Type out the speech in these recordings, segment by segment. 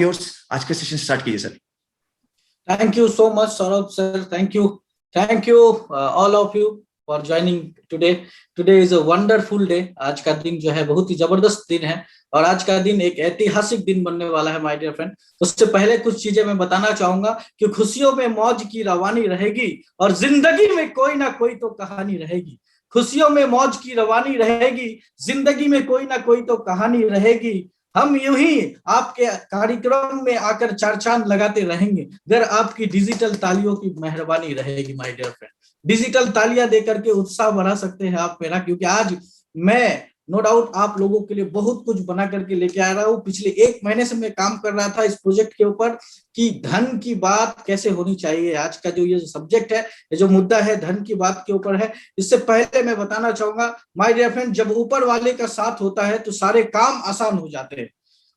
आज का session start कीजिए sir. Thank you so much, Saurabh sir. Thank you, all of you for joining today. Today is a wonderful day. आज का दिन जो है बहुत ही जबरदस्त दिन है और आज का दिन एक ऐतिहासिक दिन बनने वाला है, माय डियर फ्रेंड। उससे पहले कुछ चीजें मैं बताना चाहूंगा कि खुशियों में मौज की रवानी रहेगी और जिंदगी में कोई ना कोई तो कहानी रहेगी। खुशियों में मौज की रवानी रहेगी, जिंदगी में कोई ना कोई तो कहानी रहेगी। हम यूं ही आपके कार्यक्रम में आकर चार चांद लगाते रहेंगे अगर आपकी डिजिटल तालियों की मेहरबानी रहेगी, माय डियर फ्रेंड। डिजिटल तालियां देकर के उत्साह बढ़ा सकते हैं आप मेरा, क्योंकि आज मैं नो डाउट आप लोगों के लिए बहुत कुछ बना करके लेके आ रहा हूँ। पिछले 1 महीने से मैं काम कर रहा था इस प्रोजेक्ट के ऊपर कि धन की बात कैसे होनी चाहिए। आज का जो ये सब्जेक्ट है, ये जो मुद्दा है, धन की बात के ऊपर है। इससे पहले मैं बताना चाहूंगा माय डियर फ्रेंड, जब ऊपर वाले का साथ होता है तो सारे काम आसान हो जाते हैं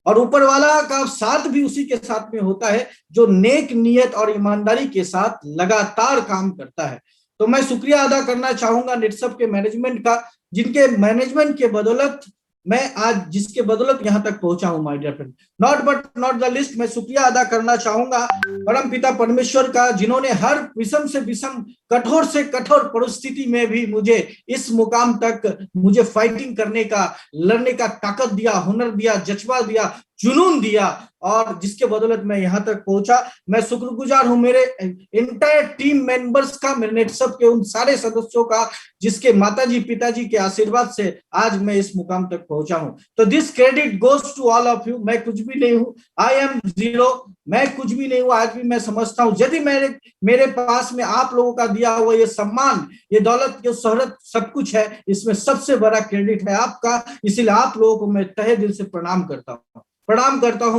और ऊपर वाला का साथ भी उसी के साथ में होता है जो नेक नियत और ईमानदारी के साथ लगातार काम करता है। तो मैं शुक्रिया अदा करना चाहूंगा नेटसप के मैनेजमेंट का, जिनके मैनेजमेंट के बदौलत मैं आज जिसके बदौलत यहां तक पहुंचा हूं, my dear friend. Not the list, मैं शुक्रिया अदा करना चाहूंगा परम पिता परमेश्वर का, जिन्होंने हर विषम से विषम, कठोर से कठोर परिस्थिति में भी मुझे इस मुकाम तक मुझे फाइटिंग करने का, लड़ने का ताकत दिया, हुनर दिया, जज्बा दिया, जुनून दिया और जिसके बदौलत मैं यहां तक पहुंचा। मैं शुक्रगुजार हूं मेरे इंटायर टीम मेंबर्स का, मेरे नेटसप के उन सारे सदस्यों का जिसके माताजी पिताजी के आशीर्वाद से आज मैं इस मुकाम तक पहुंचा हूं। तो this credit goes to all of you. मैं कुछ भी नहीं हूं, आई एम जीरो, मैं कुछ भी नहीं हूं। आज भी मैं समझता हूं यदि मेरे पास में आप लोगों का दिया हुआ ये सम्मान, ये दौलत, ये शोहरत सब कुछ है, इसमें सबसे बड़ा क्रेडिट है आपका। इसीलिए आप लोगों को मैं तहे दिल से प्रणाम करता हूं।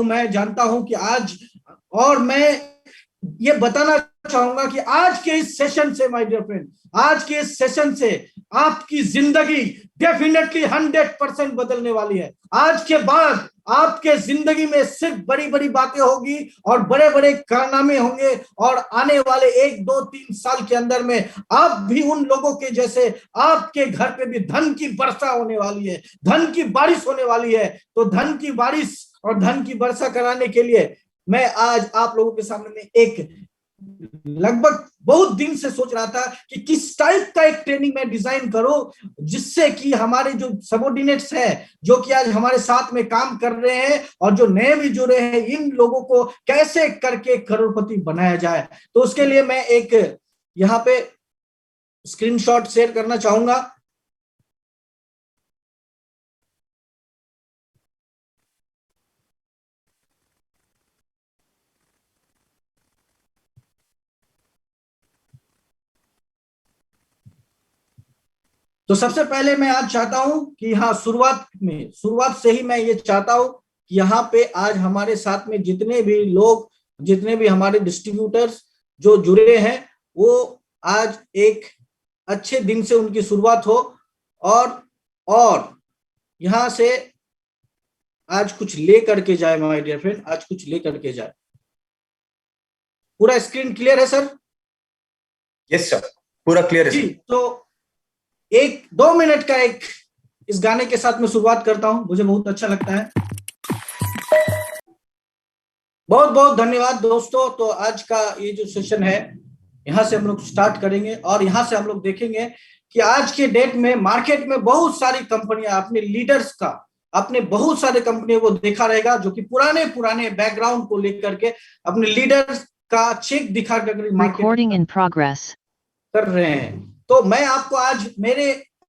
मैं जानता हूं कि आज, और मैं ये बताना चाहूंगा कि आज के इस सेशन से माय डियर फ्रेंड, आज के इस सेशन से आपकी जिंदगी डेफिनेटली 100% बदलने वाली है। आज के बाद आपके जिंदगी में सिर्फ बड़ी बड़ी बातें होगी और बड़े बड़े कारनामे होंगे और आने वाले 1, 2, 3 साल के अंदर में आप भी उन लोगों के जैसे आपके घर पे भी धन की वर्षा होने वाली है, धन की बारिश होने वाली है। तो धन की बारिश और धन की वर्षा कराने के लिए मैं आज आप लोगों के सामने में एक लगभग बहुत दिन से सोच रहा था कि किस टाइप का एक ट्रेनिंग मैं डिजाइन करूं जिससे कि हमारे जो सबऑर्डिनेट्स हैं, जो कि आज हमारे साथ में काम कर रहे हैं और जो नए भी जुड़े हैं, इन लोगों को कैसे करके करोड़पति बनाया जाए। तो उसके लिए मैं एक यहाँ पे स्क्रीनशॉट शेयर करना चाहूंगा। तो सबसे पहले मैं आज चाहता हूं कि हाँ, शुरुआत से ही मैं ये चाहता हूं कि यहाँ पे आज हमारे साथ में जितने भी लोग, जितने भी हमारे डिस्ट्रीब्यूटर्स जो जुड़े हैं, वो आज एक अच्छे दिन से उनकी शुरुआत हो और यहाँ से आज कुछ ले करके जाए माय डियर फ्रेंड, आज कुछ ले करके जाए। पूरा स्क्रीन क्लियर है सर? यस सर, पूरा क्लियर है जी। तो 1-2 मिनट का एक इस गाने के साथ में शुरुआत करता हूं, मुझे बहुत अच्छा लगता है। बहुत बहुत धन्यवाद दोस्तों। तो आज का ये जो सेशन है, यहां से हम लोग स्टार्ट करेंगे और यहां से हम लोग देखेंगे कि आज के डेट में मार्केट में बहुत सारी कंपनियां अपने लीडर्स का, अपने बहुत सारे कंपनियों को देखा रहेगा जो कि पुराने बैकग्राउंड को लेकर के अपने लीडर्स का चेक दिखा कर मार्केटिंग कर रहे हैं। तो मैं आपको आज मेरे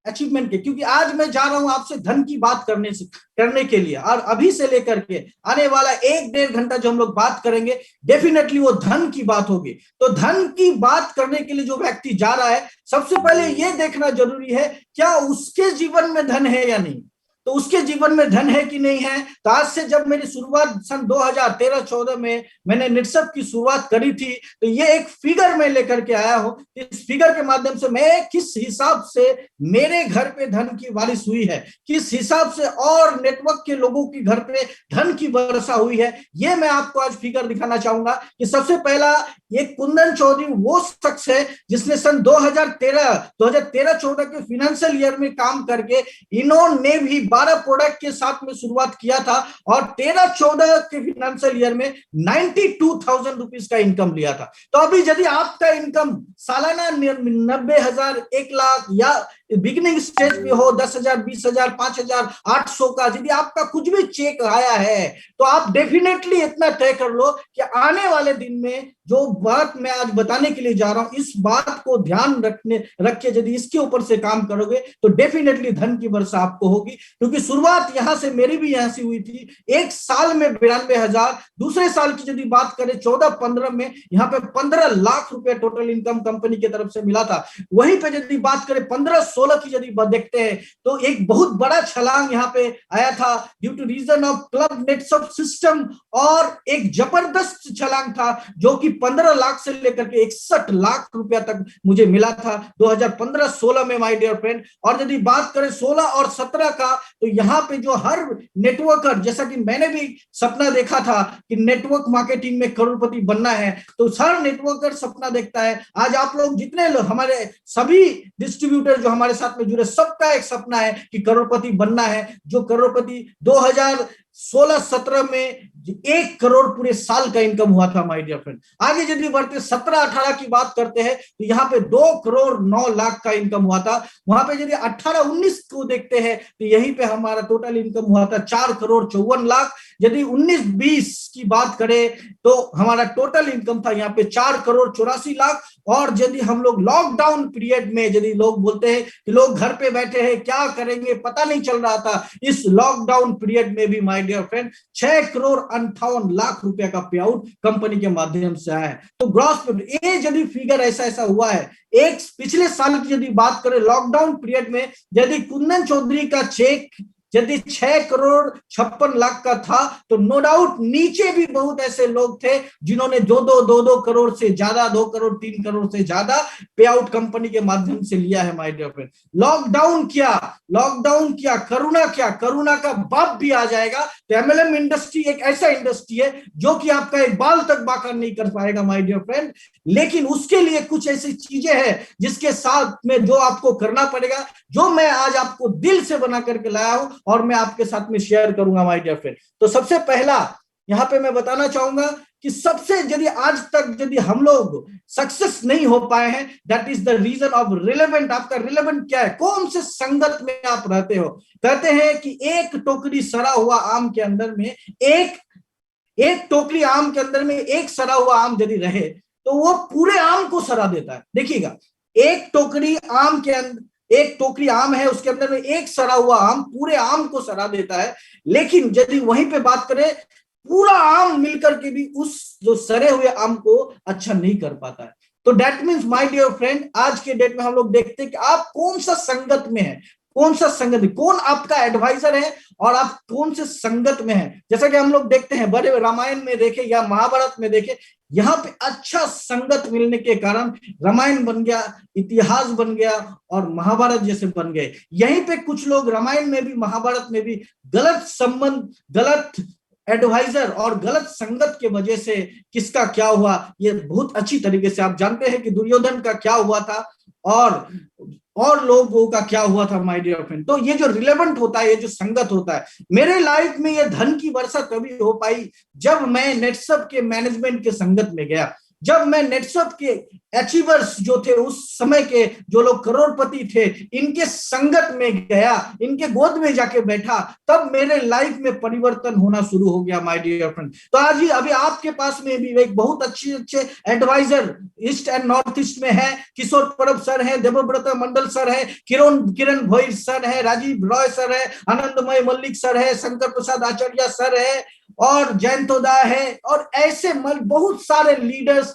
अचीवमेंट के, क्योंकि आज मैं जा रहा हूं आपसे धन की बात करने के लिए, और अभी से लेकर के आने वाला 1-1.5 घंटा जो हम लोग बात करेंगे, डेफिनेटली वो धन की बात होगी। तो धन की बात करने के लिए जो व्यक्ति जा रहा है, सबसे पहले ये देखना जरूरी है क्या उसके जीवन में धन है या नहीं। तो उसके जीवन में धन है कि नहीं है। तो आज से जब मेरी शुरुआत सन 2013-14 में मैंने नेटसप की शुरुआत करी थी, तो ये एक फिगर में लेकर के आया हूं। इस फिगर के माध्यम से मैं किस हिसाब से मेरे घर पे धन की बारिश हुई है, किस हिसाब से और नेटवर्क के लोगों की घर पे धन की वर्षा हुई है, ये मैं आपको आज फिगर दिखाना चाहूंगा। कि सबसे पहला ये कुंदन चौधरी वो शख्स है जिसने सन 2013-14 के फाइनेंशियल ईयर में काम करके इन्होंने भी 12 प्रोडक्ट के साथ में शुरुआत किया था और 13-14 के फाइनेंशियल ईयर में 92,000 रुपीज का इनकम लिया था। तो अभी यदि आपका इनकम सालाना 90,000, 1,00,000 या बिगिनिंग स्टेज पे हो 10,000, 20,000, 5,000, 800 का, यदि आपका कुछ भी चेक आया है तो आप डेफिनेटली इतना तय कर लो कि आने वाले दिन में जो बात मैं आज बताने के लिए जा रहा हूं, इस बात को ध्यान रख के यदि इसके ऊपर से काम करोगे तो डेफिनेटली धन की वर्षा आपको होगी। क्योंकि शुरुआत यहां से मेरी भी यहां से हुई थी, एक साल में 92,000, दूसरे साल की यदि बात करें 14-15 में यहाँ पे 15 लाख रुपए टोटल इनकम कंपनी की तरफ से मिला था। वहीं पे यदि बात करें 15-16 की यदि देखते हैं तो एक बहुत बड़ा छलांग यहाँ पे आया था due to reason of club नेटसप सिस्टम, और एक जबरदस्त छलांग था जो कि 15 लाख से लेकर के 61 लाख रुपया तक मुझे मिला था 2015-16 में माय डियर फ्रेंड। और यदि बात करें 16 और 17 का तो यहाँ पे जो हर नेटवर्कर, जैसा कि मैंने भी सपना देखा था कि नेटवर्क मार्केटिंग में करोड़पति बनना है, तो हर नेटवर्कर सपना देखता है। आज आप लोग जितने लोग, हमारे सभी डिस्ट्रीब्यूटर जो हमारे साथ में जुड़े, सबका एक सपना है कि करोड़पति बनना है। जो करोड़पति 2016-17 में 1 करोड़ पूरे साल का इनकम हुआ था माय डियर फ्रेंड। आगे यदि बढ़ते 17-18 की बात करते हैं तो यहाँ पे 2 करोड़ 9 लाख का इनकम हुआ था। वहां पे यदि 18-19 को देखते हैं तो यहीं पे हमारा टोटल इनकम हुआ था 4 करोड़ 54 लाख। यदि 19-20 की बात करें तो हमारा टोटल इनकम था यहाँ पे 4 करोड़ 84 लाख। और यदि हम लोग लॉकडाउन पीरियड में, यदि लोग बोलते हैं कि लोग घर पे बैठे हैं क्या करेंगे पता नहीं चल रहा था, इस लॉकडाउन पीरियड में भी my dear friend 6 crore 58 lakh रुपए का पे आउट कंपनी के माध्यम से आया है। तो ग्रॉस ये यदि फिगर ऐसा हुआ है। एक पिछले साल की यदि बात करें लॉकडाउन पीरियड में, यदि कुंदन चौधरी का चेक यदि 6 करोड़ 56 लाख का था तो नो डाउट नीचे भी बहुत ऐसे लोग थे जिन्होंने 2 करोड़ से ज्यादा, 2 करोड़ 3 करोड़ से ज्यादा पे आउट कंपनी के माध्यम से लिया है माय डियर फ्रेंड। लॉकडाउन क्या, करुणा का बाप भी आ जाएगा तो एमएलएम इंडस्ट्री एक ऐसा इंडस्ट्री है जो कि आपका एक बाल तक बाका नहीं कर पाएगा माय डियर फ्रेंड। लेकिन उसके लिए कुछ ऐसी चीजें हैं जिसके साथ में जो आपको करना पड़ेगा, जो मैं आज आपको दिल से बना करके लाया हूं और मैं आपके साथ में शेयर करूंगा माय डियर फ्रेंड। तो सबसे पहला यहां पे मैं बताना चाहूंगा कि सबसे यदि आज तक यदि हम लोग सक्सेस नहीं हो पाए हैं, that is the reason of relevant. आपका रिलेवेंट क्या है, कौन से संगत में आप रहते हो। कहते हैं कि एक टोकरी सड़ा हुआ आम के अंदर में एक टोकरी आम के अंदर में एक सड़ा हुआ आम यदि रहे तो वो पूरे आम को सड़ा देता है। देखिएगा, एक टोकरी आम है, उसके अंदर में एक सड़ा हुआ आम पूरे आम को सड़ा देता है। लेकिन यदि वहीं पे बात करें, पूरा आम मिलकर के भी उस जो सड़े हुए आम को अच्छा नहीं कर पाता है। तो that means my dear friend, आज के डेट में हम लोग देखते हैं कि आप कौन सा संगत में है, कौन आपका एडवाइजर है और आप कौन से संगत में है। जैसा कि हम लोग देखते हैं बड़े रामायण में देखे या महाभारत में देखे, यहाँ पे अच्छा संगत मिलने के कारण रामायण बन गया, इतिहास बन गया और महाभारत जैसे बन गए। यहीं पे कुछ लोग रामायण में भी महाभारत में भी गलत संबंध, गलत एडवाइजर और गलत संगत के वजह से किसका क्या हुआ ये बहुत अच्छी तरीके से आप जानते हैं कि दुर्योधन का क्या हुआ था और लोगों का क्या हुआ था माय डियर फ्रेंड। तो ये जो रिलेवेंट होता है, ये जो संगत होता है, मेरे लाइफ में ये धन की वर्षा तभी हो पाई जब मैं नेटसप के मैनेजमेंट के संगत में गया। जब मैं नेटसप के अचीवर्स जो थे उस समय के, जो लोग करोड़पति थे, इनके संगत में गया, इनके गोद में जाके बैठा, तब मेरे लाइफ में परिवर्तन होना शुरू हो गया माय डियर फ्रेंड। तो आज ही अभी आपके पास में भी एक बहुत अच्छे advisor east and north east में है। किशोर परब सर है, देवव्रत मंडल सर है, किरण भोई सर है, राजीव रॉय सर है, आनंदमय मल्लिक सर है, शंकर प्रसाद आचार्य सर है और जयंतोदा है, और ऐसे बहुत सारे लीडर्स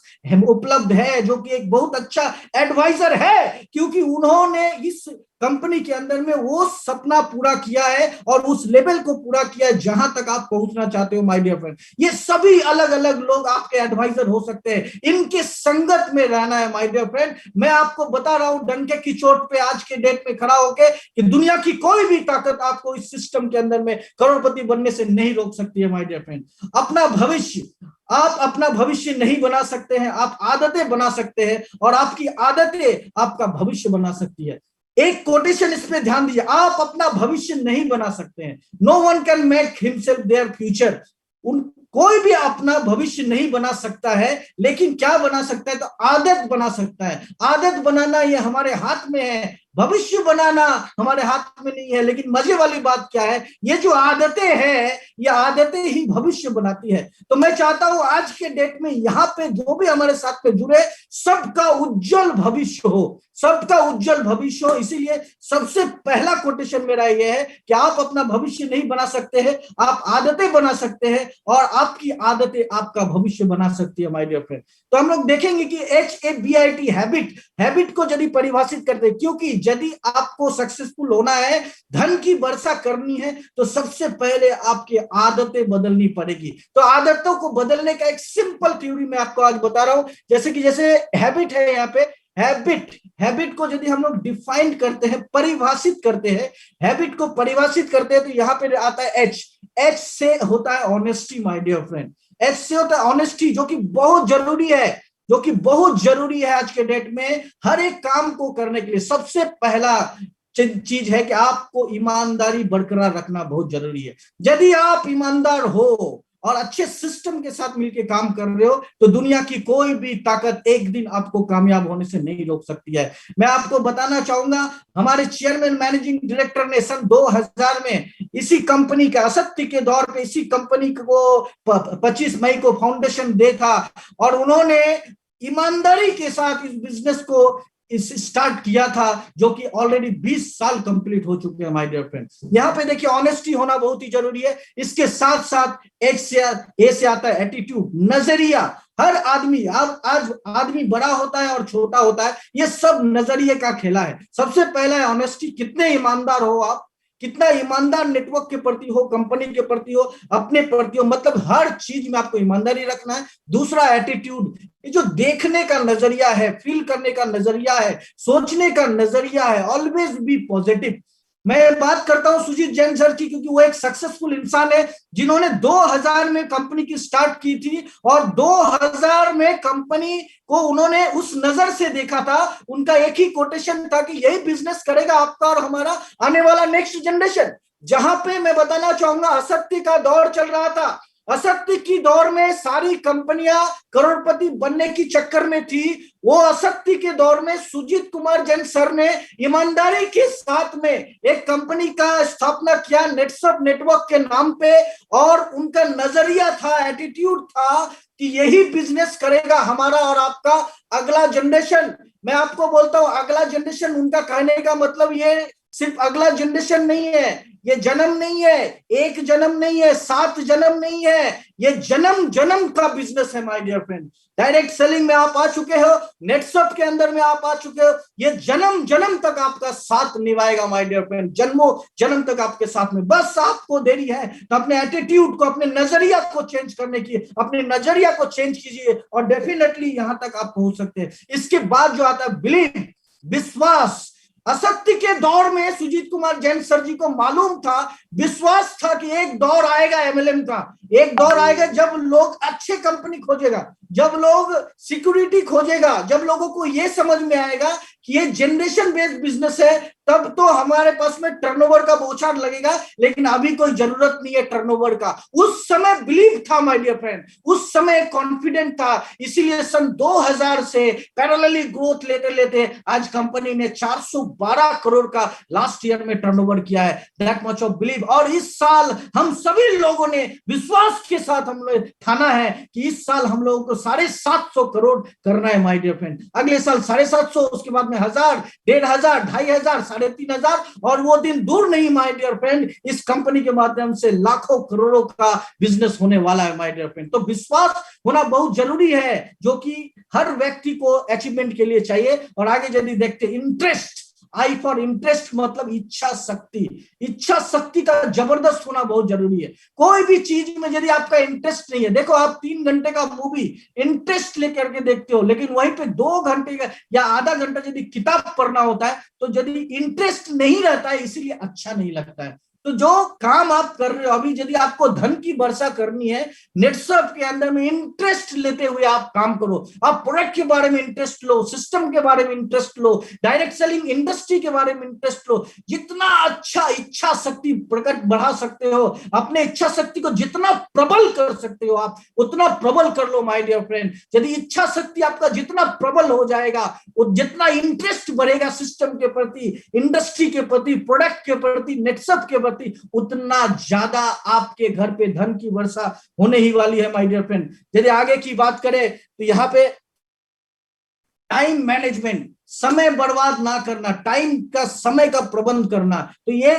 उपलब्ध है जो कि एक बहुत अच्छा एडवाइजर है, क्योंकि उन्होंने इस कंपनी के अंदर में वो सपना पूरा किया है और उस लेवल को पूरा किया है जहां तक आप पहुंचना चाहते हो माय डियर फ्रेंड। ये सभी अलग अलग लोग आपके एडवाइजर हो सकते हैं, इनके संगत में रहना है माय डियर फ्रेंड। मैं आपको बता रहा हूं डंके की चोट पे आज के डेट में खड़ा होके कि दुनिया की कोई भी ताकत आपको इस सिस्टम के अंदर में करोड़पति बनने से नहीं रोक सकती है माय डियर फ्रेंड। अपना भविष्य आप अपना भविष्य नहीं बना सकते हैं, आप आदतें बना सकते हैं और आपकी आदतें आपका भविष्य बना सकती है। एक कोटेशन इस पे ध्यान दीजिए, आप अपना भविष्य नहीं बना सकते हैं। No one can make himself their future. कोई भी अपना भविष्य नहीं बना सकता है, लेकिन क्या बना सकता है, तो आदत बना सकता है। आदत बनाना ये हमारे हाथ में है, भविष्य बनाना हमारे हाथ में नहीं है। लेकिन मजे वाली बात क्या है, ये जो आदतें हैं, ये आदतें ही भविष्य बनाती है। तो मैं चाहता हूं आज के डेट में यहाँ पे जो भी हमारे साथ में जुड़े, सबका उज्जवल भविष्य हो, सबका उज्जवल भविष्य हो। इसीलिए सबसे पहला कोटेशन मेरा ये है कि आप अपना भविष्य नहीं बना सकते हैं, आप आदतें बना सकते हैं और आपकी आदतें आपका भविष्य बना सकती है माय डियर फ्रेंड। तो हम लोग देखेंगे कि HABIT हैबिट, हैबिट को यदि परिभाषित करते हैं, क्योंकि यदि आपको सक्सेसफुल होना है, धन की वर्षा करनी है, तो सबसे पहले आपकी आदतें बदलनी पड़ेगी। तो आदतों को बदलने का एक सिंपल थ्योरी मैं आपको आज बता रहा हूं। जैसे हैबिट है, यहाँ पे हैबिट को यदि हम लोग डिफाइन करते हैं, परिभाषित करते हैं, हैबिट को परिभाषित करते हैं, तो यहाँ पे आता है एच से होता है honesty my dear friend. H से होता है ऑनेस्टी, जो कि बहुत जरूरी है, जो कि बहुत जरूरी है आज के डेट में। हर एक काम को करने के लिए सबसे पहला चीज है कि आपको ईमानदारी बरकरार रखना बहुत जरूरी है। यदि आप ईमानदार हो और अच्छे सिस्टम के साथ मिलकर काम कर रहे हो, तो दुनिया की कोई भी ताकत एक दिन आपको कामयाब होने से नहीं रोक सकती है। मैं आपको बताना चाहूंगा, हमारे चेयरमैन मैनेजिंग डायरेक्टर ने सन 2000 में इसी कंपनी के असत्य के दौर पे इसी कंपनी को 25 मई को फाउंडेशन दे था और उन्होंने ईमानदारी के साथ इस बिजनेस को स्टार्ट किया था, जो कि ऑलरेडी 20 साल कंप्लीट हो चुके हैं माय डियर फ्रेंड्स। यहाँ पे देखिए ऑनेस्टी होना बहुत ही जरूरी है। इसके साथ साथ ए से आता है एटीट्यूड, नजरिया। हर आदमी, आज आदमी बड़ा होता है और छोटा होता है, ये सब नजरिए का खेला है। सबसे पहला है ऑनेस्टी, कितने ईमानदार हो आप, कितना ईमानदार नेटवर्क के प्रति हो, कंपनी के प्रति हो, अपने प्रति हो, मतलब हर चीज में आपको ईमानदारी रखना है। दूसरा एटीट्यूड, ये जो देखने का नजरिया है, फील करने का नजरिया है, सोचने का नजरिया है, ऑलवेज बी पॉजिटिव। मैं बात करता हूं सुजीत जैन सर की, क्योंकि वो एक सक्सेसफुल इंसान है जिन्होंने 2000 में कंपनी की स्टार्ट की थी और 2000 में कंपनी को उन्होंने उस नजर से देखा था। उनका एक ही कोटेशन था कि यही बिजनेस करेगा आपका और हमारा आने वाला नेक्स्ट जनरेशन। जहां पे मैं बताना चाहूंगा, असत्य का दौर चल रहा था, असत्य की दौर में सारी कंपनियां करोड़पति बनने की चक्कर में थी। वो असत्य के दौर में सुजीत कुमार जैन सर ने ईमानदारी के साथ में एक कंपनी का स्थापना किया, नेटसप नेटवर्क के नाम पे, और उनका नजरिया था, एटीट्यूड था कि यही बिजनेस करेगा हमारा और आपका अगला जनरेशन। मैं आपको बोलता हूं, अगला जनरेशन, उनका कहने का मतलब ये सिर्फ अगला जनरेशन नहीं है, ये जन्म नहीं है, एक जन्म नहीं है, 7 जन्म नहीं है, ये जन्म जन्म का बिजनेस है my dear friend. Direct selling में आप आ चुके हो, नेटसप के अंदर में आप आ चुके हो, ये जन्म जन्म तक आपका साथ निभाएगा माय डियर फ्रेंड, जन्मों जन्म तक आपके साथ में। बस आपको देरी है तो अपने एटीट्यूड को, अपने नजरिया को चेंज करने की, अपने नजरिया को चेंज कीजिए और डेफिनेटली यहां तक आप पहुंच सकते हैं। इसके बाद जो आता है बिलीव, विश्वास। असत्य के दौर में सुजीत कुमार जैन सर जी को मालूम था, विश्वास था कि एक दौर आएगा एमएलएम का, एक दौर आएगा जब लोग अच्छे कंपनी खोजेगा, जब लोग सिक्योरिटी खोजेगा, जब लोगों को यह समझ में आएगा कि ये जनरेशन बेस्ड बिजनेस है, तब तो हमारे पास में टर्नओवर का बौछार लगेगा, लेकिन अभी कोई जरूरत नहीं है टर्नओवर का। उस समय बिलीव था माय डियर फ्रेंड, उस समय कॉन्फिडेंट था। इसीलिए सन 2000 से पैरेलली ग्रोथ लेते लेते आज कंपनी ने 412 करोड़ का लास्ट ईयर में टर्नओवर किया है। That much of believe. और इस साल हम सभी लोगों ने विश्वास के साथ हम लोग ठाना है कि इस साल हम लोगों को 750 करोड़ करना है माय डियर फ्रेंड। अगले साल 750, उसके बाद में 1000, 1500, 2500, 3500, और वो दिन दूर नहीं माय डियर फ्रेंड, इस कंपनी के माध्यम से लाखों करोड़ों का बिजनेस होने वाला है माय डियर फ्रेंड। तो विश्वास होना बहुत जरूरी है, जो कि हर व्यक्ति को अचीवमेंट के लिए चाहिए। और आगे यदि देखते, इंटरेस्ट, आई फॉर इंटरेस्ट मतलब इच्छा शक्ति। इच्छा शक्ति का जबरदस्त होना बहुत जरूरी है। कोई भी चीज में यदि आपका इंटरेस्ट नहीं है, देखो आप 3 घंटे का मूवी इंटरेस्ट लेकर के देखते हो, लेकिन वहीं पे 2 घंटे का या आधा घंटा यदि किताब पढ़ना होता है, तो यदि इंटरेस्ट नहीं रहता है, इसीलिए अच्छा नहीं लगता है। तो जो काम आप कर रहे हो अभी, यदि आपको धन की वर्षा करनी है, नेटसर्फ के अंदर में इंटरेस्ट लेते हुए आप काम करो। आप प्रोडक्ट के बारे में इंटरेस्ट लो, सिस्टम के बारे में इंटरेस्ट लो, डायरेक्ट सेलिंग इंडस्ट्री के बारे में इंटरेस्ट लो। जितना अच्छा इच्छा शक्ति प्रकट बढ़ा सकते हो, अपने इच्छा शक्ति को जितना प्रबल कर सकते हो आप उतना प्रबल कर लो माय डियर फ्रेंड। यदि इच्छा शक्ति आपका जितना प्रबल हो जाएगा, जितना इंटरेस्ट बढ़ेगा सिस्टम के प्रति, इंडस्ट्री के प्रति, प्रोडक्ट के प्रति, नेटसर्फ के प्रति, उतना ज्यादा आपके घर पे धन की वर्षा होने ही वाली है माय डियर फ्रेंड। यदि आगे की बात करें तो यहाँ पे टाइम मैनेजमेंट, समय बर्बाद ना करना, टाइम का समय का प्रबंध करना, तो ये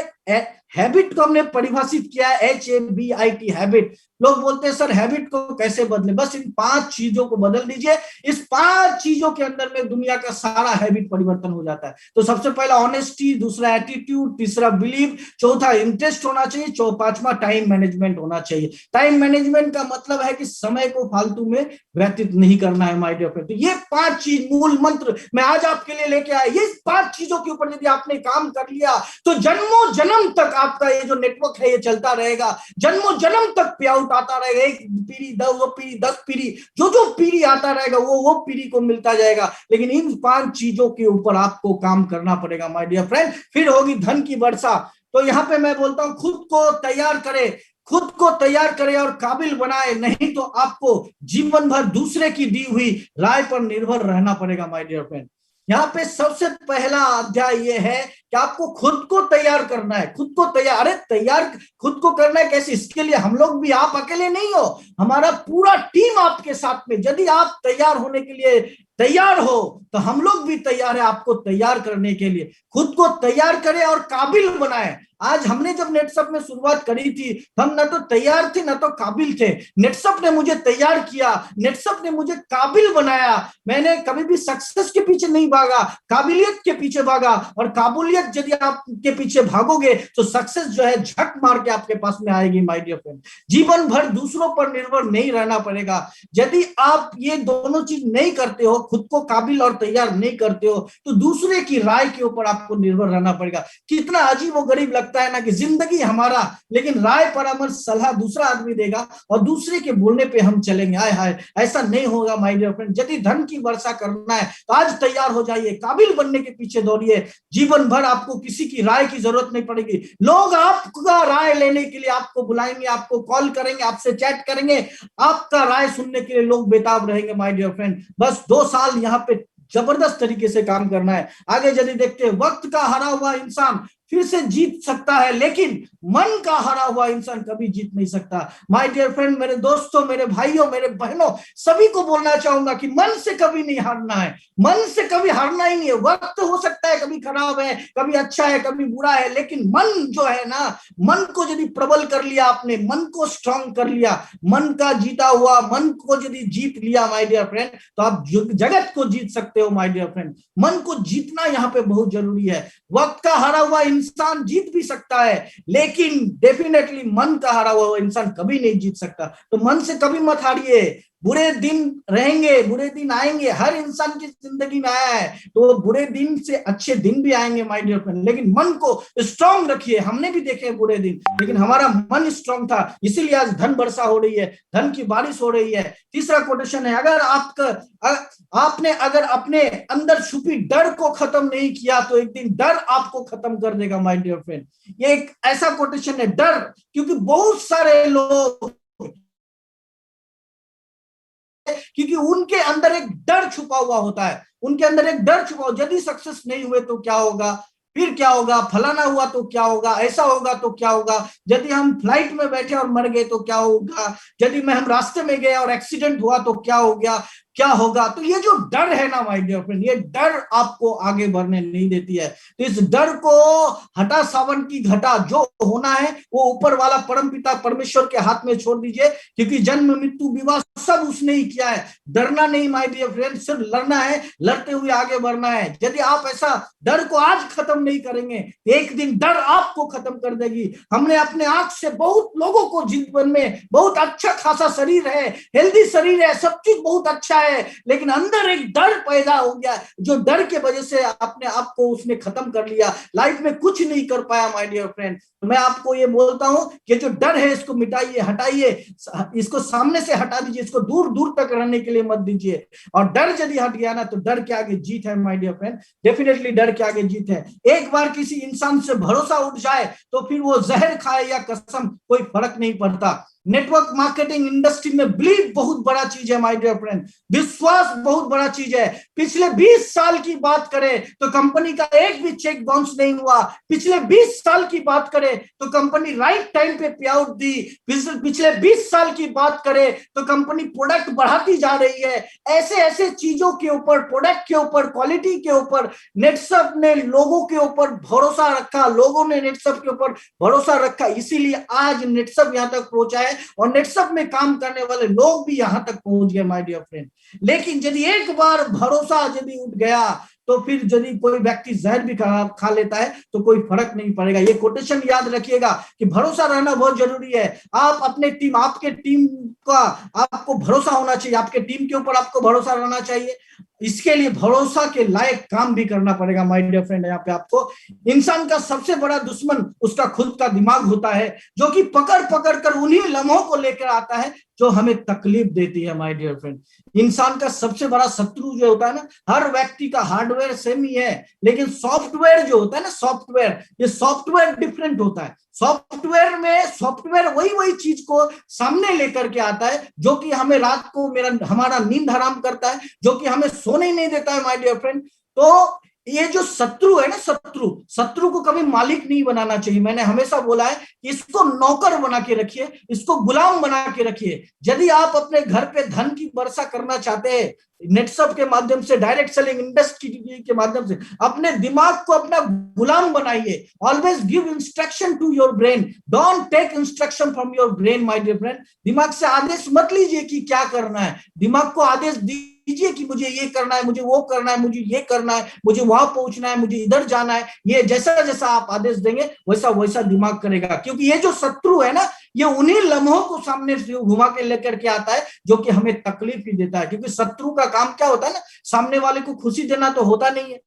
हैबिट को हमने परिभाषित किया है HABIT, हैबिट। लोग बोलते हैं सर हैबिट को कैसे बदले, बस इन 5 चीजों को बदल दीजिए, इस 5 चीजों के अंदर में दुनिया का सारा हैबिट परिवर्तन हो जाता है। तो सबसे पहला ऑनेस्टी, दूसरा एटीट्यूड, तीसरा बिलीव, चौथा इंटरेस्ट होना चाहिए, 5वां टाइम मैनेजमेंट होना चाहिए। टाइम मैनेजमेंट का मतलब है कि समय को फालतू में व्यतीत नहीं करना है माय डियर फ्रेंड। तो ये 5 चीज मूल मंत्र मैं आज आपके लिए लेके आया। ये 5 चीजों के ऊपर यदि आपने काम कर लिया तो जन्मों जन्म तक आपका ये जो नेटवर्क है ये चलता रहेगा, जन्मों जन्म तक पे आउट आता रहेगा। 1 पीढ़ी, 2 पीढ़ी, 10 पीढ़ी, जो पीढ़ी आता रहेगा वो पीढ़ी को मिलता जाएगा। लेकिन इन 5 चीजों के ऊपर आपको काम करना पड़ेगा माय डियर फ्रेंड, फिर होगी धन की वर्षा। तो यहाँ पे मैं बोलता हूँ खुद को तैयार करें, खुद को तैयार करें और काबिल बनाए, नहीं तो आपको जीवन भर दूसरे की दी हुई राय पर निर्भर रहना पड़ेगा माय डियर फ्रेंड। यहाँ पे सबसे पहला अध्याय ये है कि आपको खुद को तैयार करना है। खुद को तैयार, अरे तैयार खुद को करना है कैसे? इसके लिए हम लोग भी, आप अकेले नहीं हो, हमारा पूरा टीम आपके साथ में। यदि आप तैयार होने के लिए तैयार हो तो हम लोग भी तैयार है आपको तैयार करने के लिए। खुद को तैयार करें और काबिल बनाएं। आज हमने जब नेटसर्फ में शुरुआत करी थी, हम न तो तैयार थे न तो काबिल थे। नेटसर्फ ने मुझे तैयार किया, नेटसर्फ ने मुझे काबिल बनाया। मैंने कभी भी सक्सेस के पीछे नहीं भागा, काबिलियत के पीछे भागा। और काबिलियत यदि आप के पीछे भागोगे तो सक्सेस जो है झक मार के आपके पास में आएगी माय डियर फ्रेंड। जीवन भर दूसरों पर निर्भर नहीं रहना पड़ेगा। यदि आप ये दोनों चीज नहीं करते हो, खुद को काबिल और तैयार नहीं करते हो, तो दूसरे की राय के ऊपर आपको निर्भर रहना पड़ेगा। कितना अजीब व गरीब लगता है ना कि जिंदगी हमारा, लेकिन राय परामर्श सलाह दूसरा आदमी देगा और दूसरे के बोलने पे हम चलेंगे। हाय हाय, ऐसा नहीं होगा माय डियर फ्रेंड। यदि धन की वर्षा करना है तो आज तैयार हो जाइए, काबिल बनने के पीछे दौड़िए। जीवन भर आपको किसी की राय की जरूरत नहीं पड़ेगी। लोग आपका राय लेने के लिए आपको बुलाएंगे, आपको कॉल करेंगे, आपसे चैट करेंगे, आपका राय सुनने के लिए लोग बेताब रहेंगे माय डियर फ्रेंड। बस 2 साल यहाँ पे जबरदस्त तरीके से काम करना है। आगे यदि देखते हैं, वक्त का हरा हुआ इंसान फिर से जीत सकता है, लेकिन मन का हरा हुआ इंसान कभी जीत नहीं सकता। माय डियर फ्रेंड, मेरे दोस्तों, मेरे भाइयों, मेरे बहनों, सभी को बोलना चाहूंगा कि मन से कभी नहीं हारना है, मन से कभी हारना ही नहीं है। वक्त हो सकता है कभी खराब है, कभी अच्छा है, कभी बुरा है, लेकिन मन जो है ना, मन को यदि प्रबल कर लिया आपने, मन को स्ट्रांग कर लिया, मन का जीता हुआ मन को यदि जीत लिया माय डियर फ्रेंड, तो आप जगत को जीत सकते हो माय डियर फ्रेंड। मन को जीतना यहाँ पे बहुत जरूरी है। वक्त का हरा हुआ इंसान जीत भी सकता है, लेकिन डेफिनेटली मन का हरा हुआ इंसान कभी नहीं जीत सकता। तो मन से कभी मत हारिए। बुरे दिन रहेंगे, बुरे दिन आएंगे, हर इंसान की जिंदगी में आया है, तो बुरे दिन से अच्छे दिन भी आएंगे माय डियर फ्रेंड, लेकिन मन को स्ट्रांग रखिए। हमने भी देखे बुरे दिन, लेकिन हमारा मन स्ट्रांग था, इसीलिए आज धन वर्षा हो रही है, धन की बारिश हो रही है। तीसरा कोटेशन है, अगर आपने अगर अपने अंदर छुपी डर को खत्म नहीं किया तो एक दिन डर आपको खत्म कर देगा माय डियर फ्रेंड। ये एक ऐसा कोटेशन है, डर, क्योंकि बहुत सारे लोग, क्योंकि उनके अंदर एक डर छुपा हुआ होता है, उनके अंदर एक डर छुपा हुआ, यदि सक्सेस नहीं हुए तो क्या होगा, फिर क्या होगा, फलाना हुआ तो क्या होगा, ऐसा होगा तो क्या होगा, यदि हम फ्लाइट में बैठे और मर गए तो क्या होगा, यदि हम रास्ते में गए और एक्सीडेंट हुआ तो क्या हो गया, क्या होगा। तो ये जो डर है ना माय डियर फ्रेंड, ये डर आपको आगे बढ़ने नहीं देती है। तो इस डर को हटा, सावन की घटा, जो होना है वो ऊपर वाला परमपिता परमेश्वर के हाथ में छोड़ दीजिए, क्योंकि जन्म मृत्यु विवाह सब उसने ही किया है। डरना नहीं माय डियर फ्रेंड, सिर्फ लड़ना है, लड़ते हुए आगे बढ़ना है। यदि आप ऐसा डर को आज खत्म नहीं करेंगे, एक दिन डर आपको खत्म कर देगी। हमने अपने आंख से बहुत लोगों को जीवन में बहुत अच्छा खासा शरीर है, हेल्दी शरीर है, सब चीज बहुत अच्छा है, लेकिन अंदर एक डर पैदा हो गया, जो डर के वजह से अपने आप को उसने खत्म कर लिया, लाइफ में कुछ नहीं कर पाया। माय डियर फ्रेंड, मैं आपको ये बोलता हूं कि जो डर है इसको मिटाइए, हटाइए, इसको सामने से हटा दीजिए, इसको दूर दूर तक रहने के लिए मत दीजिए। और डर यदि हट गया ना, तो डर के आगे जीत है माय डियर फ्रेंड, डेफिनेटली डर के आगे जीत है। एक बार किसी इंसान से भरोसा उठ जाए तो फिर वो जहर खाए या कसम, कोई फर्क नहीं पड़ता। नेटवर्क मार्केटिंग इंडस्ट्री में बिलीव बहुत बड़ा चीज है माय डियर फ्रेंड, विश्वास बहुत बड़ा चीज है। पिछले 20 साल की बात करें तो कंपनी का एक भी चेक बाउंस नहीं हुआ। पिछले 20 साल की बात करें तो कंपनी राइट टाइम पे पे आउट दी। पिछले 20 साल की बात करें तो कंपनी प्रोडक्ट बढ़ाती जा रही है। ऐसे ऐसे चीजों के ऊपर, प्रोडक्ट के ऊपर, क्वालिटी के ऊपर नेटसप ने लोगों के ऊपर भरोसा रखा, लोगों ने नेटसप के ऊपर भरोसा रखा, इसीलिए आज नेटसप यहां तक पहुंचा है और नेटसप में काम करने वाले लोग भी यहां तक पहुंच गए माय डियर फ्रेंड। लेकिन यदि एक बार भरोसा यदि उठ गया तो फिर यदि कोई व्यक्ति जहर भी खा लेता है तो कोई फर्क नहीं पड़ेगा। ये कोटेशन याद रखिएगा कि भरोसा रहना बहुत जरूरी है। आप अपने टीम, आपके टीम का आपको भरोसा होना चाहिए, आपके टीम के ऊपर आपको भरोसा रहना चाहिए। इसके लिए भरोसा के लायक काम भी करना पड़ेगा माय डियर फ्रेंड। यहाँ पे आपको, इंसान का सबसे बड़ा दुश्मन उसका खुद का दिमाग होता है, जो कि पकड़ पकड़ कर उन्हीं लम्हों को लेकर आता है जो हमें तकलीफ देती है माय डियर फ्रेंड। इंसान का सबसे बड़ा शत्रु जो होता है ना, हर व्यक्ति का हार्डवेयर सेम ही है, लेकिन सॉफ्टवेयर जो होता है ना, सॉफ्टवेयर, ये सॉफ्टवेयर डिफरेंट होता है। सॉफ्टवेयर में सॉफ्टवेयर वही चीज को सामने लेकर के आता है जो कि हमें रात को हमारा नींद हराम करता है, जो कि हमें सोने नहीं देता है माय डियर फ्रेंड। तो ये जो शत्रु है ना, शत्रु को कभी मालिक नहीं बनाना चाहिए। मैंने हमेशा बोला है कि इसको नौकर बना के रखिए, इसको गुलाम बना के रखिए। यदि आप अपने घर पे धन की वर्षा करना चाहते हैं नेटसप के माध्यम से, डायरेक्ट सेलिंग इंडस्ट्री के माध्यम से, अपने दिमाग को अपना गुलाम बनाइए। Always give instruction to your brain, don't take instruction from your brain my dear friend. दिमाग से आदेश मत लीजिए कि क्या करना है, दिमाग को आदेश दीजिए कि मुझे ये करना है, मुझे वो करना है, मुझे ये करना है, मुझे वहां पहुंचना है, मुझे इधर जाना है। ये जैसा जैसा आप आदेश देंगे वैसा वैसा दिमाग करेगा, क्योंकि ये जो शत्रु है ना, ये उन्हीं लम्हों को सामने से घुमा के लेकर के आता है जो कि हमें तकलीफ ही देता है। क्योंकि शत्रु का काम क्या होता है ना, सामने वाले को खुशी देना तो होता नहीं है।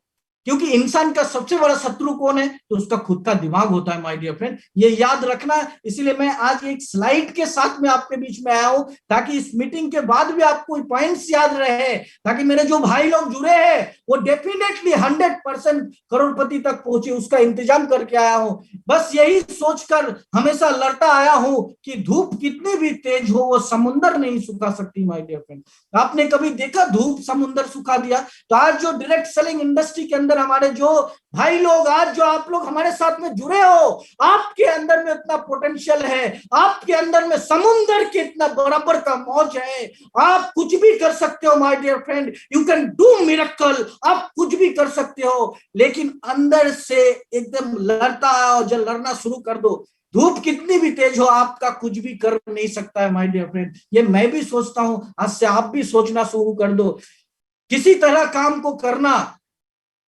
क्योंकि इंसान का सबसे बड़ा शत्रु कौन है, तो उसका खुद का दिमाग होता है माय डियर फ्रेंड, ये याद रखना। इसलिए मैं आज एक स्लाइड के साथ में आपके बीच में आया हूं, ताकि इस मीटिंग के बाद भी आपको पॉइंट्स याद रहे, ताकि मेरे जो भाई लोग जुड़े हैं वो डेफिनेटली 100% करोड़पति तक पहुंचे, उसका इंतजाम करके आया हूं। बस यही सोचकर हमेशा लड़ता आया हूं कि धूप कितनी भी तेज हो वो समुंदर नहीं सुखा सकती माय डियर फ्रेंड। आपने कभी देखा धूप समुंदर सुखा दिया? तो आज जो डायरेक्ट सेलिंग इंडस्ट्री के अंदर हमारे जो भाई लोग, आज जो आप लोग हमारे साथ में जुड़े हो, आपके अंदर में इतना पोटेंशियल है, आपके अंदर में समुंदर के इतना बराबर का मौज है, आप कुछ भी कर सकते हो my dear friend, you can do miracle, आप कुछ भी कर सकते हो। लेकिन अंदर से एकदम लड़ता है, और जब लड़ना शुरू कर दो, धूप कितनी भी तेज हो, आपका कुछ भी कर नहीं सकता है माय डियर फ्रेंड। ये मैं भी सोचता हूं, आज से आप भी सोचना शुरू कर दो। किसी तरह काम को करना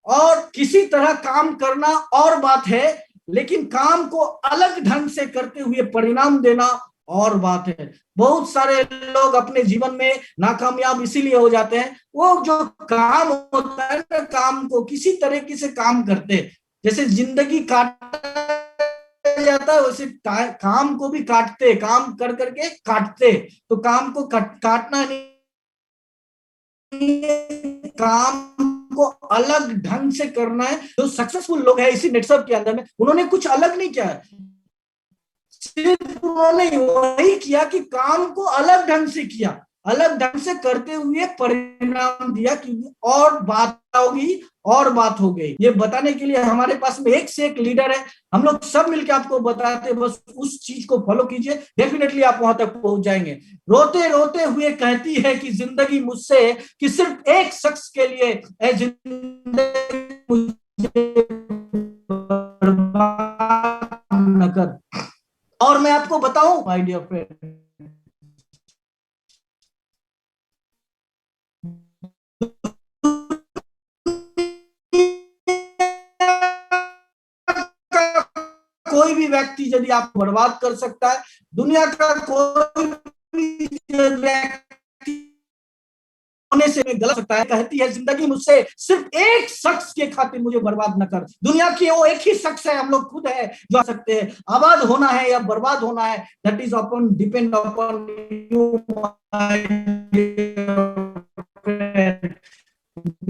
और किसी तरह काम करना और बात है, लेकिन काम को अलग ढंग से करते हुए परिणाम देना और बात है। बहुत सारे लोग अपने जीवन में नाकामयाब इसीलिए हो जाते हैं, वो जो काम होता है ना, काम को किसी तरीके से काम करते, जैसे जिंदगी काटा जाता है वैसे काम को भी काटते, काम कर करके काटते। तो काम को काटना नहीं, काम को अलग ढंग से करना है। जो सक्सेसफुल लोग हैं इसी नेटवर्क के अंदर में, उन्होंने कुछ अलग नहीं किया, सिर्फ उन्होंने वही किया कि काम को अलग ढंग से किया, अलग ढंग से करते हुए परिणाम दिया। क्योंकि और बात होगी, और बात हो गई, ये बताने के लिए हमारे पास में एक से एक लीडर है। हम लोग सब मिलकर आपको बताते, बस उस चीज को फॉलो कीजिए, डेफिनेटली आप वहां तक पहुंच जाएंगे। रोते रोते हुए कहती है कि जिंदगी मुझसे, कि सिर्फ एक शख्स के लिए ए जिंदगी मुझे बर्बाद न कर। और मैं आपको बताऊं माय डियर फ्रेंड, कोई भी व्यक्ति यदि आप बर्बाद कर सकता है, दुनिया का कोई भी व्यक्ति होने से मैं गलत सकता है। कहती है जिंदगी मुझसे सिर्फ एक शख्स के खातिर मुझे बर्बाद न कर। दुनिया की वो एक ही शख्स है, हम लोग खुद है जो आ सकते हैं। आबाद होना है या बर्बाद होना है, that is upon depend upon you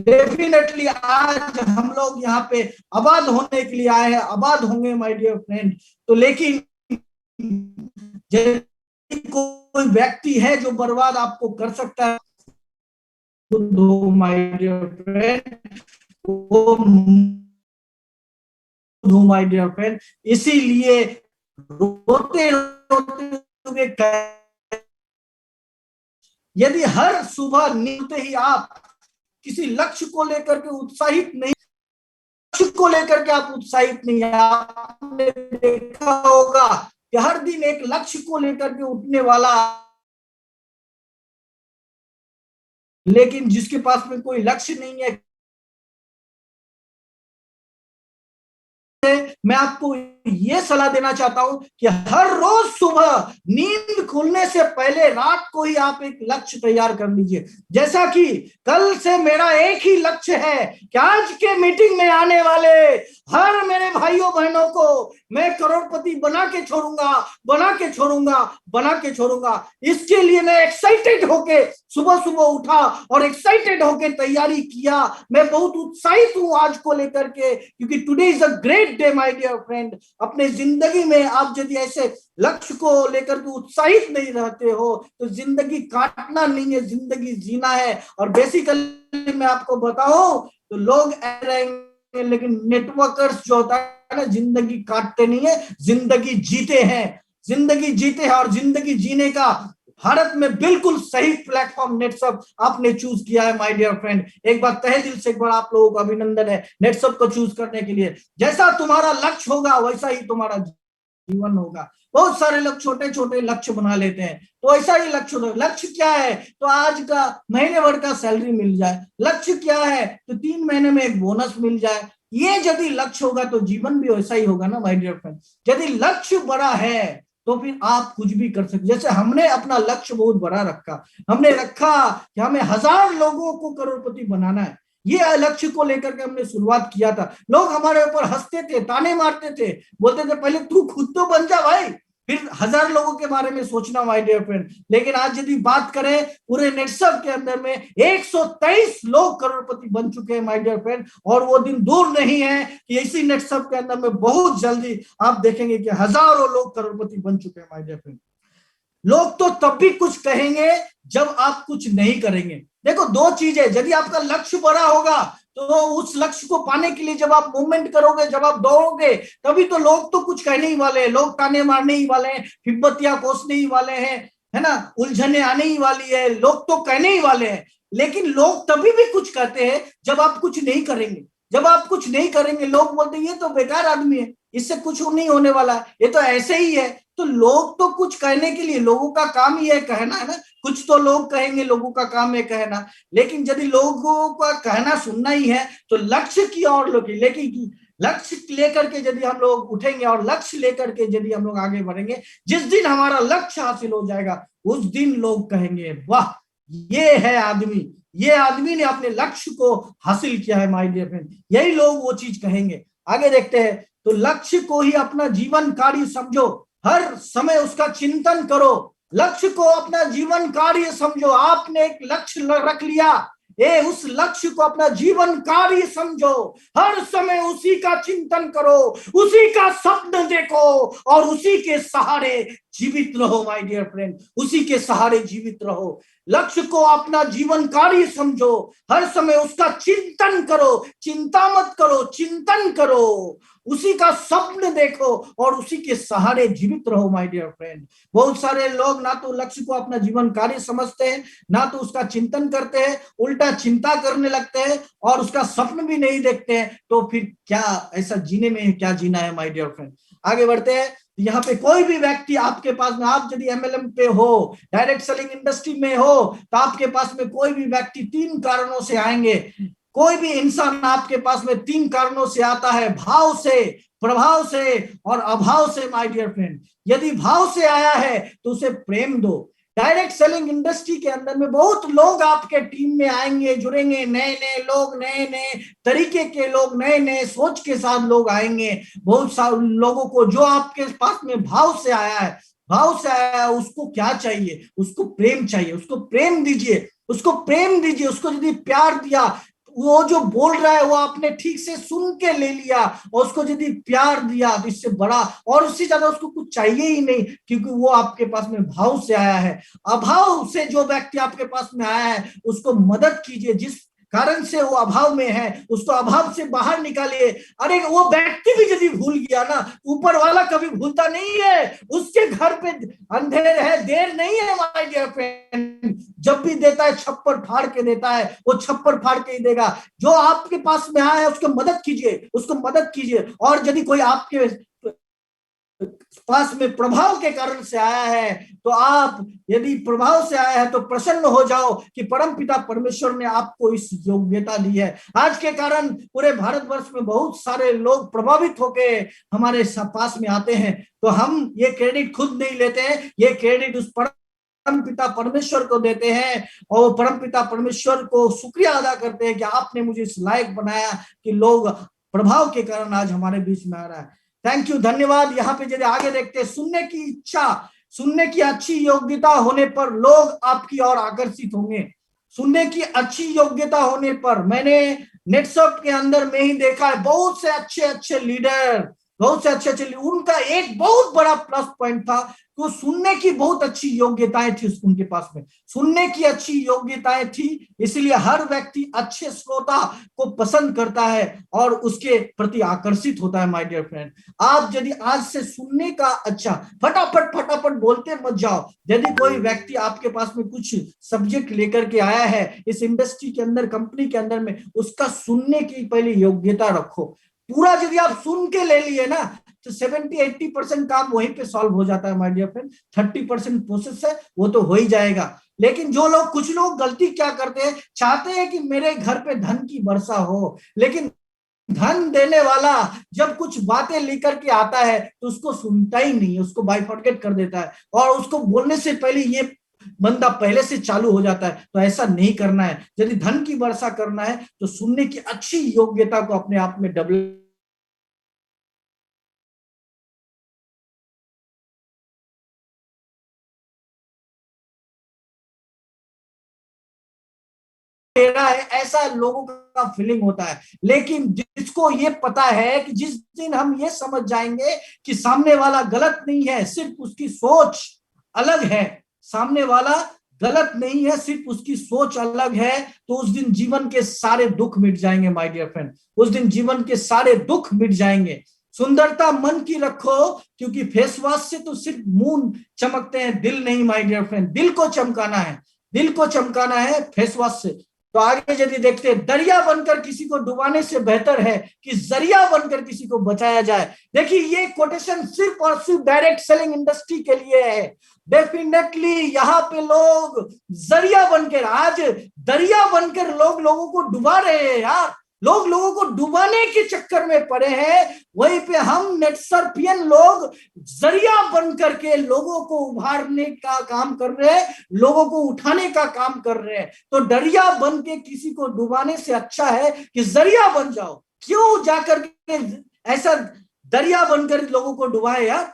definitely. आज हम लोग यहाँ पे आबाद होने के लिए आए हैं, आबाद होंगे माय डियर फ्रेंड। तो लेकिन कोई व्यक्ति है जो बर्बाद आपको कर सकता है, माय डियर फ्रेंड, वो माय डियर फ्रेंड। इसीलिए रोते रोते यदि हर सुबह नींदते ही आप किसी लक्ष्य को लेकर के उत्साहित नहीं, लक्ष्य को लेकर के आप उत्साहित नहीं, आपने देखा होगा कि हर दिन एक लक्ष्य को लेकर के उठने वाला, लेकिन जिसके पास में कोई लक्ष्य नहीं है, मैं आपको ये सलाह देना चाहता हूं कि हर रोज सुबह नींद खुलने से पहले रात को ही आप एक लक्ष्य तैयार कर लीजिए। जैसा कि कल से मेरा एक ही लक्ष्य है कि आज के मीटिंग में आने वाले हर मेरे भाइयों बहनों को मैं करोड़पति बना के छोड़ूंगा, बना के छोड़ूंगा, बना के छोड़ूंगा। इसके लिए मैं एक्साइटेड होके सुबह सुबह उठा और एक्साइटेड होके तैयारी किया। मैं बहुत उत्साहित हूं आज को लेकर के, क्योंकि today is a great day my dear friend. अपने जिंदगी में आप यदि ऐसे लक्ष्य को लेकर के उत्साहित नहीं रहते हो तो जिंदगी काटना नहीं है, जिंदगी जीना है। और बेसिकली मैं आपको बताऊं तो लोग रहेंगे, लेकिन नेटवर्कर्स जो होता है ना, जिंदगी काटते नहीं है, जिंदगी जीते हैं, जिंदगी जीते हैं। और जिंदगी जीने का भारत में बिल्कुल सही प्लेटफॉर्म नेटसप आपने चूज किया है माय डियर फ्रेंड। एक बार तहे दिल से एक बार आप लोगों को अभिनंदन है नेटसप को चूज करने के लिए। जैसा तुम्हारा लक्ष्य होगा वैसा ही तुम्हारा जीवन होगा। बहुत सारे लोग छोटे छोटे लक्ष्य बना लेते हैं, तो ऐसा ही लक्ष्य होगा। लक्ष्य क्या है? तो आज का महीने भर का सैलरी मिल जाए। लक्ष्य क्या है? तो 3 महीने में एक बोनस मिल जाए। ये यदि लक्ष्य होगा तो जीवन भी वैसा ही होगा ना माय डियर फ्रेंड। यदि लक्ष्य बड़ा है तो फिर आप कुछ भी कर सकते। जैसे हमने अपना लक्ष्य बहुत बड़ा रखा, हमने रखा कि हमें 1000 लोगों को करोड़पति बनाना है। ये लक्ष्य को लेकर के हमने शुरुआत किया था। लोग हमारे ऊपर हंसते थे, ताने मारते थे, बोलते थे पहले तू खुद तो बन जा भाई, फिर 1000 लोगों के बारे में सोचना माय डियर फ्रेंड। लेकिन आज यदि बात करें पूरे नेटसप के अंदर में 123 लोग करोड़पति बन चुके हैं माय डियर फ्रेंड। और वो दिन दूर नहीं है कि इसी नेटसप के अंदर में बहुत जल्दी आप देखेंगे कि हजारों लोग करोड़पति बन चुके हैं माय डियर फ्रेंड। लोग तो तब भी कुछ कहेंगे जब आप कुछ नहीं करेंगे। देखो दो चीज है, यदि आपका लक्ष्य बड़ा होगा तो उस लक्ष्य को पाने के लिए जब आप मूवमेंट करोगे, जब आप दौड़ोगे, तभी तो लोग तो कुछ कहने ही वाले हैं, लोग ताने मारने ही वाले हैं, फिब्बतियां कोसने ही वाले हैं, है ना, उलझने आने ही वाली है, लोग तो कहने ही वाले हैं। लेकिन लोग तभी भी कुछ कहते हैं जब आप कुछ नहीं करेंगे। जब आप कुछ नहीं करेंगे लोग बोलते हैं ये तो बेकार आदमी है, इससे कुछ नहीं होने वाला, ये तो ऐसे ही है। तो लोग तो कुछ कहने के लिए, लोगों का काम ही है कहना, है ना, कुछ तो लोग कहेंगे, लोगों का काम है कहना। लेकिन यदि लोगों का कहना सुनना ही है तो लक्ष्य की ओर लोग, लेकिन लक्ष्य लेकर के यदि हम लोग उठेंगे और लक्ष्य लेकर के यदि हम लोग आगे बढ़ेंगे, जिस दिन हमारा लक्ष्य हासिल हो जाएगा उस दिन लोग कहेंगे वाह ये है आदमी, ये आदमी ने अपने लक्ष्य को हासिल किया है माय डियर फ्रेंड। यही लोग वो चीज कहेंगे। आगे देखते हैं। तो लक्ष्य को ही अपना जीवन कार्य समझो, हर समय उसका चिंतन करो। लक्ष्य को अपना जीवन कार्य समझो। आपने एक लक्ष्य रख लिया, उस लक्ष्य को अपना जीवन कार्य समझो, हर समय उसी का चिंतन करो, उसी का स्वप्न देखो और उसी के सहारे जीवित रहो माय डियर फ्रेंड, उसी के सहारे जीवित रहो। लक्ष्य को अपना जीवन कार्य समझो, हर समय उसका चिंतन करो, चिंता मत करो, चिंतन करो, उसी का स्वप्न देखो और उसी के सहारे जीवित रहो माय डियर फ्रेंड। बहुत सारे लोग ना तो लक्ष्य को अपना जीवन कार्य समझते हैं, ना तो उसका चिंतन करते हैं, उल्टा चिंता करने लगते हैं और उसका स्वप्न भी नहीं देखते हैं। तो फिर क्या ऐसा जीने में क्या जीना है माय डियर फ्रेंड। आगे बढ़ते हैं। यहाँ पे कोई भी व्यक्ति आपके पास में, आप यदि एमएलएम पे हो, डायरेक्ट सेलिंग इंडस्ट्री में हो, तो आपके पास में कोई भी व्यक्ति 3 कारणों से आएंगे। कोई भी इंसान आपके पास में 3 कारणों से आता है, भाव से, प्रभाव से और अभाव से माय डियर फ्रेंड। यदि भाव से आया है तो उसे प्रेम दो, डायरेक्ट सेलिंग इंडस्ट्री के अंदर में बहुत लोग आपके टीम में आएंगे, जुड़ेंगे, नए नए लोग, नए नए तरीके के लोग, नए नए सोच के साथ लोग आएंगे। बहुत सारे लोगों को जो आपके पास में भाव से आया है, उसको क्या चाहिए? उसको प्रेम चाहिए, उसको प्रेम दीजिए, उसको प्रेम दीजिए। उसको यदि प्यार दिया, वो जो बोल रहा है वो आपने ठीक से सुन के ले लिया और उसको यदि प्यार दिया, तो इससे बड़ा और उससे ज्यादा उसको कुछ चाहिए ही नहीं, क्योंकि वो आपके पास में भाव से आया है। अभाव से जो व्यक्ति आपके पास में आया है उसको मदद कीजिए, जिस कारण से वो अभाव में है उसको अभाव से बाहर निकालिए। अरे वो व्यक्ति भी यदि भूल गया ना, ऊपर वाला कभी भूलता नहीं है। उसके घर पे अंधेर है, देर नहीं है माय डियर फ्रेंड। जब भी देता है छप्पर फाड़ के देता है, वो छप्पर फाड़ के ही देगा। जो आपके पास में आया है उसको मदद कीजिए, उसको मदद कीजिए। और यदि कोई आपके पास में प्रभाव के कारण से आया है, तो आप यदि प्रभाव से आया है तो प्रसन्न हो जाओ कि परमपिता परमेश्वर ने आपको इस योग्यता दी है। आज के कारण पूरे भारतवर्ष में बहुत सारे लोग प्रभावित होके हमारे पास में आते हैं, तो हम ये क्रेडिट खुद नहीं लेते हैं, ये क्रेडिट उस परमपिता परमेश्वर को देते हैं और परमपिता परमेश्वर को शुक्रिया अदा करते हैं कि आपने मुझे इस लायक बनाया कि लोग प्रभाव के कारण आज हमारे बीच में आ रहा है। थैंक यू, धन्यवाद। यहाँ पे यदि आगे देखते हैं, सुनने की इच्छा, सुनने की अच्छी योग्यता होने पर लोग आपकी ओर आकर्षित होंगे। सुनने की अच्छी योग्यता होने पर, मैंने नेटवर्क के अंदर में ही देखा है बहुत से अच्छे अच्छे लीडर, बहुत से अच्छे अच्छे, उनका एक बहुत बड़ा प्लस पॉइंट था तो सुनने की बहुत अच्छी योग्यताएं थी उनके पास में, सुनने की अच्छी योग्यताएं थी। इसलिए हर व्यक्ति अच्छे श्रोता को पसंद करता है और उसके प्रति आकर्षित होता है। माय डियर फ्रेंड, आप यदि आज से सुनने का अच्छा, फटाफट फटाफट बोलते मत जाओ। यदि कोई व्यक्ति आपके पास में कुछ सब्जेक्ट लेकर के आया है इस इंडस्ट्री के अंदर, कंपनी के अंदर में, उसका सुनने की पहले योग्यता रखो। पूरा यदि आप सुन के ले लिए ना तो 70-80% काम वहीं पे सॉल्व हो जाता है माय डियर फ्रेंड। 30% प्रोसेस है, वो तो हो ही जाएगा। लेकिन जो लोग, कुछ लोग गलती क्या करते हैं, चाहते हैं कि मेरे घर पे धन की वर्षा हो, लेकिन धन देने वाला जब कुछ बातें लेकर के आता है तो उसको सुनता ही नहीं, उसको बाय फॉरगेट कर देता है और उसको बोलने से पहले ये बंदा पहले से चालू हो जाता है। तो ऐसा नहीं करना है। यदि धन की वर्षा करना है तो सुनने की अच्छी योग्यता को अपने आप में डेवलप रहा है, ऐसा लोगों का फीलिंग होता है। लेकिन जिसको ये पता है कि जिस दिन हम ये समझ जाएंगे कि सामने वाला गलत नहीं है, सिर्फ उसकी सोच अलग है, सामने वाला गलत नहीं है, सिर्फ उसकी सोच अलग है, तो उस दिन जीवन के सारे दुख मिट जाएंगे माय डियर फ्रेंड। उस दिन जीवन के सारे दुख मिट जाएंगे। सुंदरता मन की रखो, क्योंकि फेस वॉश से तो सिर्फ मुंह चमकते हैं, दिल नहीं माय डियर फ्रेंड। दिल को चमकाना है, दिल को चमकाना है फेस वॉश से। तो आगे यदि देखते हैं, दरिया बनकर किसी को डुबाने से बेहतर है कि जरिया बनकर किसी को बचाया जाए। देखिए ये कोटेशन सिर्फ और सिर्फ डायरेक्ट सेलिंग इंडस्ट्री के लिए है। डेफिनेटली यहाँ पे लोग जरिया बनकर, आज दरिया बनकर लोग लोगों को डुबा रहे हैं यार। लोग लोगों को डुबाने के चक्कर में पड़े हैं, वहीं पे हम नेटसर्पियन लोग जरिया बन करके लोगों को उभारने का काम कर रहे हैं, लोगों को उठाने का काम कर रहे हैं। तो दरिया बन के किसी को डुबाने से अच्छा है कि जरिया बन जाओ। क्यों जाकर के ऐसा दरिया बनकर लोगों को डुबाए यार?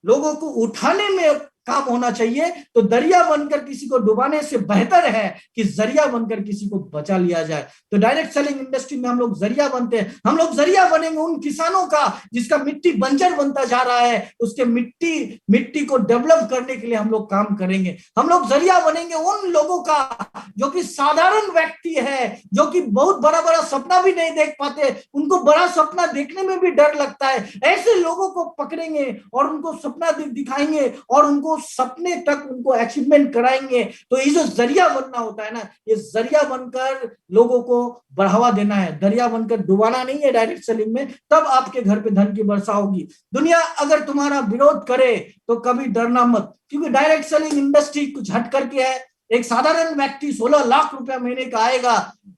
लोगों को उठाने में काम होना चाहिए। तो दरिया बनकर किसी को डुबाने से बेहतर है कि जरिया बनकर किसी को बचा लिया जाए। तो डायरेक्ट सेलिंग इंडस्ट्री में हम लोग जरिया बनते हैं। हम लोग जरिया बनेंगे उन किसानों का जिसका मिट्टी बंजर बनता जा रहा है, उसके मिट्टी को डेवलप करने के लिए हम लोग काम करेंगे। हम लोग जरिया बनेंगे उन लोगों का जो कि साधारण व्यक्ति है, जो कि बहुत बड़ा बड़ा सपना भी नहीं देख पाते, उनको बड़ा सपना देखने में भी डर लगता है। ऐसे लोगों को पकड़ेंगे और उनको सपना दिखाएंगे और उनको सपने तक उनको अचीवमेंट कराएंगे। तो ये जो जरिया बनना होता है ना, ये जरिया बनकर लोगों को बढ़ावा देना है, दरिया बनकर डुबाना नहीं है डायरेक्ट सेलिंग में। तब आपके घर पे धन की वर्षा होगी। दुनिया अगर तुम्हारा विरोध करे तो कभी डरना मत, क्योंकि डायरेक्ट सेलिंग इंडस्ट्री कुछ हट करके है। एक साधारण व्यक्ति 16 लाख रुपया महीने का आएगा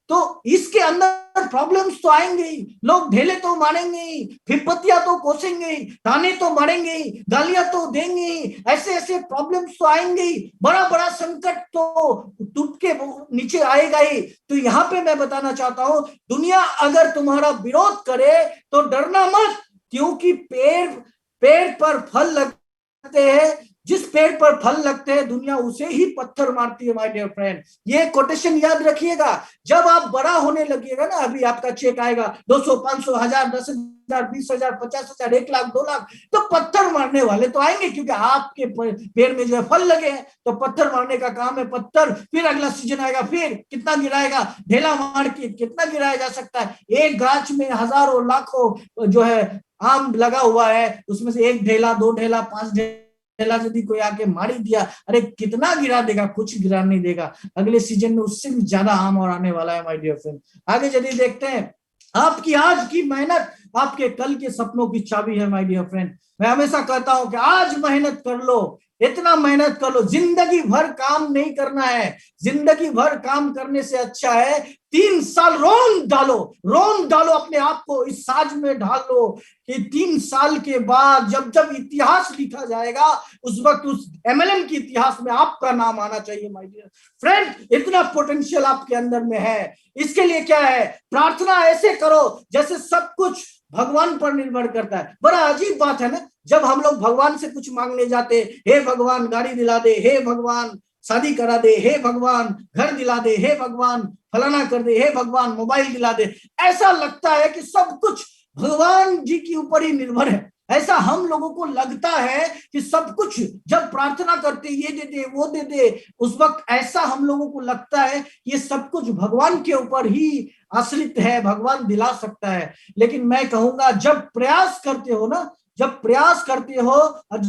तो इसके अंदर प्रॉब्लम्स तो आएंगे ही, लोग ढेले तो मारेंगे ही, फिर तो कोसेंगे ही, ताने तो मारेंगे ही, गालियां तो देंगे ही, ऐसे ऐसे प्रॉब्लम्स तो आएंगे ही, बड़ा बड़ा संकट तो टूट के नीचे आएगा ही। तो यहाँ पे मैं बताना चाहता हूं, दुनिया अगर तुम्हारा विरोध करे तो डरना मत, क्योंकि पेड़ पर फल लगते हैं, जिस पेड़ पर फल लगते हैं दुनिया उसे ही पत्थर मारती है माय डियर फ्रेंड। ये कोटेशन याद रखिएगा। जब आप बड़ा होने लगिएगा ना, अभी आपका चेक आएगा 200, 500, 1000, 10,000, 20,000, 50,000, 1 लाख, 2 लाख, तो पत्थर मारने वाले तो आएंगे, क्योंकि आपके पेड़ में जो है फल लगे हैं, तो पत्थर मारने का काम है पत्थर। फिर अगला सीजन आएगा, फिर कितना गिराएगा, ढेला मार के कितना गिराया जा सकता है। एक गाछ में हजारों लाखों जो है आम लगा हुआ है, उसमें से 1 ढेला, 2 ढेला, 5 ढेला यदि कोई आके मारी दिया, अरे कितना गिरा देगा, कुछ गिरा नहीं देगा। अगले सीजन में उससे भी ज्यादा आम और आने वाला है माय डियर फ्रेंड। आगे यदि देखते हैं, आपकी आज की मेहनत आपके कल के सपनों की चाबी है माय डियर फ्रेंड। मैं हमेशा कहता हूं कि आज मेहनत कर लो, इतना मेहनत कर लो, जिंदगी भर काम नहीं करना है। जिंदगी भर काम करने से अच्छा है 3 साल रोन डालो अपने आप को इस साज में ढाल लो कि 3 साल के बाद जब जब इतिहास लिखा जाएगा उस वक्त उस एमएलएम के इतिहास में आपका नाम आना चाहिए माय डियर फ्रेंड। इतना पोटेंशियल आपके अंदर में है। इसके लिए क्या है, प्रार्थना ऐसे करो जैसे सब कुछ भगवान पर निर्भर करता है। बड़ा अजीब बात है ना, जब हम लोग भगवान से कुछ मांगने जाते, हे भगवान गाड़ी दिला दे, हे भगवान शादी करा दे, हे भगवान घर दिला दे, हे भगवान फलाना कर दे, हे भगवान मोबाइल दिला दे, ऐसा लगता है कि सब कुछ भगवान जी के ऊपर ही निर्भर है। ऐसा हम लोगों को लगता है कि सब कुछ जब प्रार्थना करते ये दे दे वो दे दे, उस वक्त ऐसा हम लोगों को लगता है ये सब कुछ भगवान के ऊपर ही आश्रित है, भगवान दिला सकता है। लेकिन मैं कहूंगा जब प्रयास करते हो ना, जब प्रयास करते हो और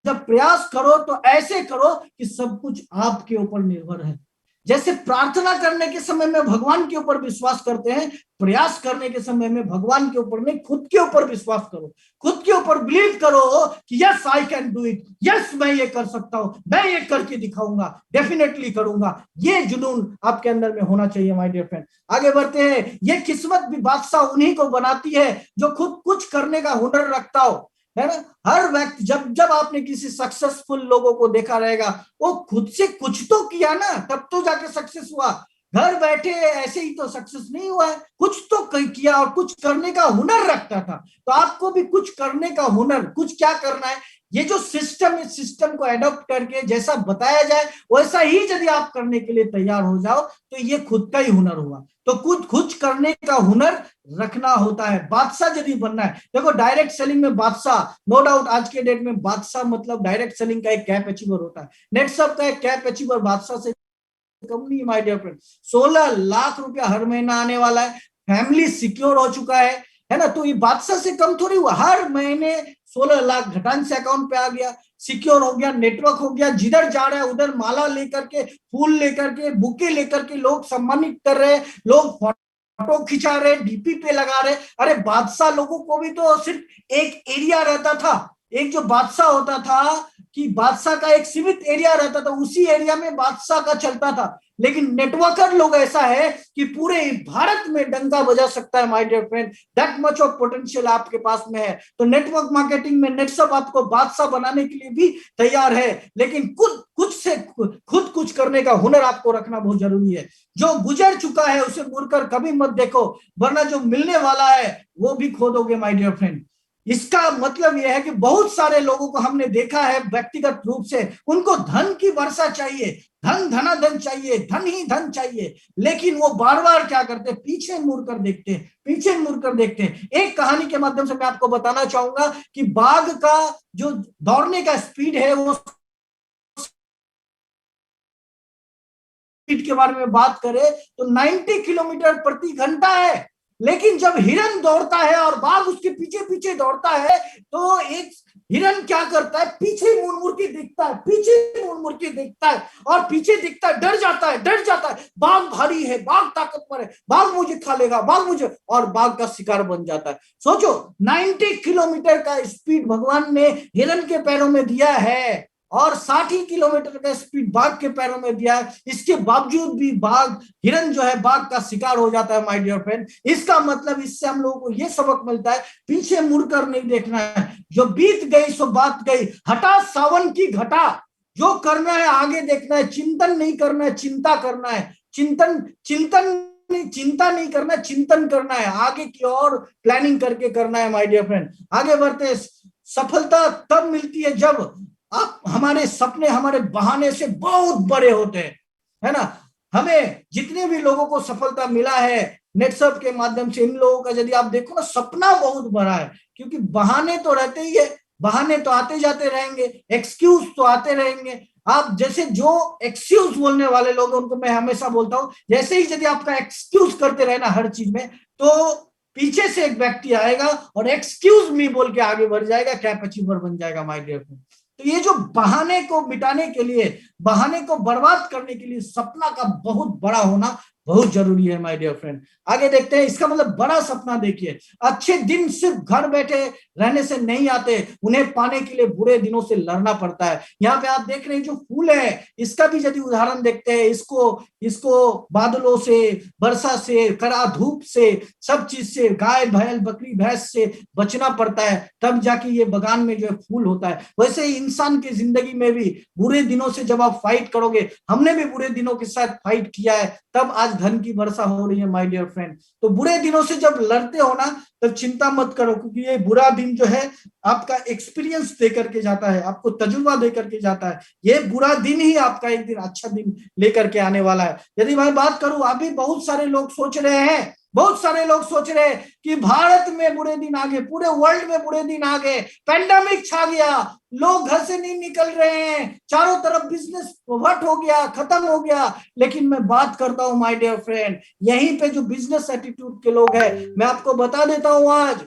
जब प्रयास करो तो ऐसे करो कि सब कुछ आपके ऊपर निर्भर है। जैसे प्रार्थना करने के समय में भगवान के ऊपर विश्वास करते हैं, प्रयास करने के समय में भगवान के ऊपर नहीं, खुद के ऊपर विश्वास करो, खुद के ऊपर बिलीव करो कि yes I can do it, yes मैं ये कर सकता हूं, मैं ये करके दिखाऊंगा, डेफिनेटली करूंगा। ये जुनून आपके अंदर में होना चाहिए माय डियर फ्रेंड। आगे बढ़ते हैं। ये किस्मत भी बादशाह उन्हीं को बनाती है जो खुद कुछ करने का हुनर रखता हो, है ना। हर व्यक्ति, जब जब आपने किसी सक्सेसफुल लोगों को देखा रहेगा, वो खुद से कुछ तो किया ना, तब तो जाके सक्सेस हुआ। घर बैठे ऐसे ही तो सक्सेस नहीं हुआ है, कुछ तो किया और कुछ करने का हुनर रखता था। तो आपको भी कुछ करने का हुनर, कुछ क्या करना है, ये जो सिस्टम, इस सिस्टम को एडॉप्ट करके जैसा बताया जाए वैसा ही यदि आप करने के लिए तैयार हो जाओ तो ये खुद का ही हुनर हुआ। तो कुछ करने का हुनर रखना होता है। बादशाह यदि बनना है, देखो डायरेक्ट सेलिंग में बादशाह, नो डाउट आज के डेट में बादशाह मतलब डायरेक्ट सेलिंग का एक कैप अचीवर होता है। नेटसप का एक कैप अचीवर बादशाह से कम नहीं माय डियर फ्रेंड। 16 लाख रुपया हर महीना आने वाला है, फैमिली सिक्योर हो चुका है ना। तो ये बादशाह से कम थोड़ी हुआ, हर महीने 16 लाख घटान से अकाउंट पे आ गया, सिक्योर हो गया, नेटवर्क हो गया, जिधर जा रहा है उधर माला लेकर के, फूल लेकर के, बुके लेकर के लोग सम्मानित कर रहे, लोग फोटो खिंचा रहे, डीपी पे लगा रहे। अरे बादशाह लोगों को भी तो सिर्फ एक एरिया रहता था, एक जो बादशाह होता था कि बादशाह का एक सीमित एरिया रहता था, उसी एरिया में बादशाह का चलता था। लेकिन नेटवर्कर लोग ऐसा है कि पूरे भारत में डंका बजा सकता है my dear friend. That much of potential आपके पास में है। तो नेटवर्क मार्केटिंग में नेटसप आपको बादशाह बनाने के लिए भी तैयार है, लेकिन खुद कुछ करने का हुनर आपको रखना बहुत जरूरी है। जो गुजर चुका है उसे मुड़कर कभी मत देखो, वरना जो मिलने वाला है वो भी खो दोगे माय डियर फ्रेंड। इसका मतलब यह है कि बहुत सारे लोगों को हमने देखा है व्यक्तिगत रूप से, उनको धन की वर्षा चाहिए, धन धनाधन चाहिए, धन ही धन चाहिए, लेकिन वो बार बार क्या करते, पीछे मुड़कर देखते हैं, पीछे मुड़कर देखते हैं। एक कहानी के माध्यम से मैं आपको बताना चाहूंगा कि बाघ का जो दौड़ने का स्पीड है, वो स्पीड के बारे में बात करें तो 90 किलोमीटर प्रति घंटा है। लेकिन जब हिरन दौड़ता है और बाघ उसके पीछे पीछे दौड़ता है, तो एक हिरन क्या करता है, पीछे मुड़ मुड़ के देखता है, पीछे मुड़ मुड़ के देखता है और पीछे दिखता है, डर जाता है, बाघ भारी है, बाघ ताकतवर है, बाघ मुझे खा लेगा, बाघ मुझे, और बाघ का शिकार बन जाता है। सोचो 90 किलोमीटर का स्पीड भगवान ने हिरन के पैरों में दिया है, और 60 किलोमीटर का स्पीड बाघ के पैरों में दिया है, इसके बावजूद भी बाघ, हिरन जो है बाघ का शिकार हो जाता है माय डियर फ्रेंड। इसका मतलब इससे हम लोगों को ये सबक मिलता है, पीछे मुड़कर नहीं देखना है, जो बीत गई सो बात गई, हटा सावन की घटा, जो करना है आगे देखना है, चिंतन नहीं करना है, चिंता करना है, चिंता नहीं करना, चिंतन करना है, आगे की और प्लानिंग करके करना है माय डियर फ्रेंड। आगे बढ़ते, सफलता तब मिलती है जब आप, हमारे सपने हमारे बहाने से बहुत बड़े होते हैं, है ना। हमें जितने भी लोगों को सफलता मिला है नेटसप के माध्यम से, इन लोगों का यदि आप देखो ना, सपना बहुत बड़ा है, क्योंकि बहाने तो रहते ही है, बहाने तो आते जाते रहेंगे, एक्सक्यूज तो आते रहेंगे। आप जैसे जो एक्सक्यूज बोलने वाले लोग हैं उनको मैं हमेशा बोलता हूं, जैसे ही यदि आपका एक्सक्यूज करते रहे ना हर चीज में, तो पीछे से एक व्यक्ति आएगा और एक्सक्यूज मी बोल के आगे बढ़ जाएगा, कैप अचीवर बन जाएगा माय डियर फ्रेंड। तो ये जो बहाने को मिटाने के लिए, बहाने को बर्बाद करने के लिए सपना का बहुत बड़ा होना बहुत जरूरी है माय डियर फ्रेंड। आगे देखते हैं, इसका मतलब बड़ा सपना देखिए, अच्छे दिन सिर्फ घर बैठे रहने से नहीं आते, उन्हें पाने के लिए बुरे दिनों से लड़ना पड़ता है। यहाँ पे आप देख रहे हैं जो फूल है, इसका भी यदि उदाहरण देखते हैं, इसको बादलों से, वर्षा से, कड़ा धूप से, सब चीज से, गाय बैल बकरी भैंस से बचना पड़ता है, तब जाके ये बगान में जो है फूल होता है। वैसे ही इंसान की जिंदगी में भी बुरे दिनों से जब आप फाइट करोगे, हमने भी बुरे दिनों के साथ फाइट किया है, तब आज धन की वर्षा हो रही है माय डियर फ्रेंड। तो बुरे दिनों से जब लड़ते हो ना, तब चिंता मत करो, क्योंकि ये बुरा दिन जो है आपका एक्सपीरियंस दे करके जाता है, आपको तजुर्बा दे करके जाता है। ये बुरा दिन ही आपका एक दिन अच्छा दिन लेकर के आने वाला है। यदि मैं बात करूं, अभी बहुत सारे लोग सोच रहे हैं कि भारत में बुरे दिन आ गए, पूरे वर्ल्ड में बुरे दिन आ गए, पैंडेमिक छा गया, लोग घर से नहीं निकल रहे हैं, चारों तरफ बिजनेस वट हो गया, खत्म हो गया। लेकिन मैं बात करता हूं माय डियर फ्रेंड, यहीं पे जो बिजनेस एटीट्यूड के लोग हैं, मैं आपको बता देता हूं, आज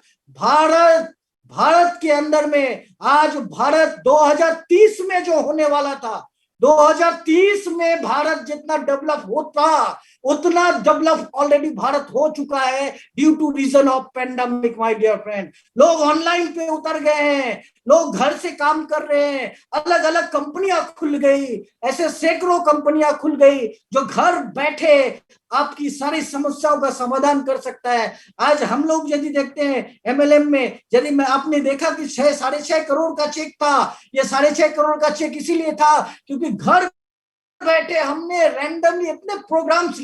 भारत के अंदर में, आज भारत 2030 में जो होने वाला था, 2030 में भारत जितना डेवलप होता, उतना डेवलप ऑलरेडी भारत हो चुका है, due to reason of pandemic my dear friend. लोग ऑनलाइन पे उतर गए हैं, लोग घर से काम कर रहे हैं, अलग अलग कंपनियां खुल गई, ऐसे सैकड़ों कंपनियां खुल गई जो घर बैठे आपकी सारी समस्याओं का समाधान कर सकता है। आज हम लोग यदि देखते हैं एमएलएम में, यदि मैं आपने देखा कि 6.5 करोड़ का चेक था, ये 6.5 करोड़ का चेक इसीलिए था क्योंकि घर बैठे हमने रैंडमली इतने प्रोग्राम्स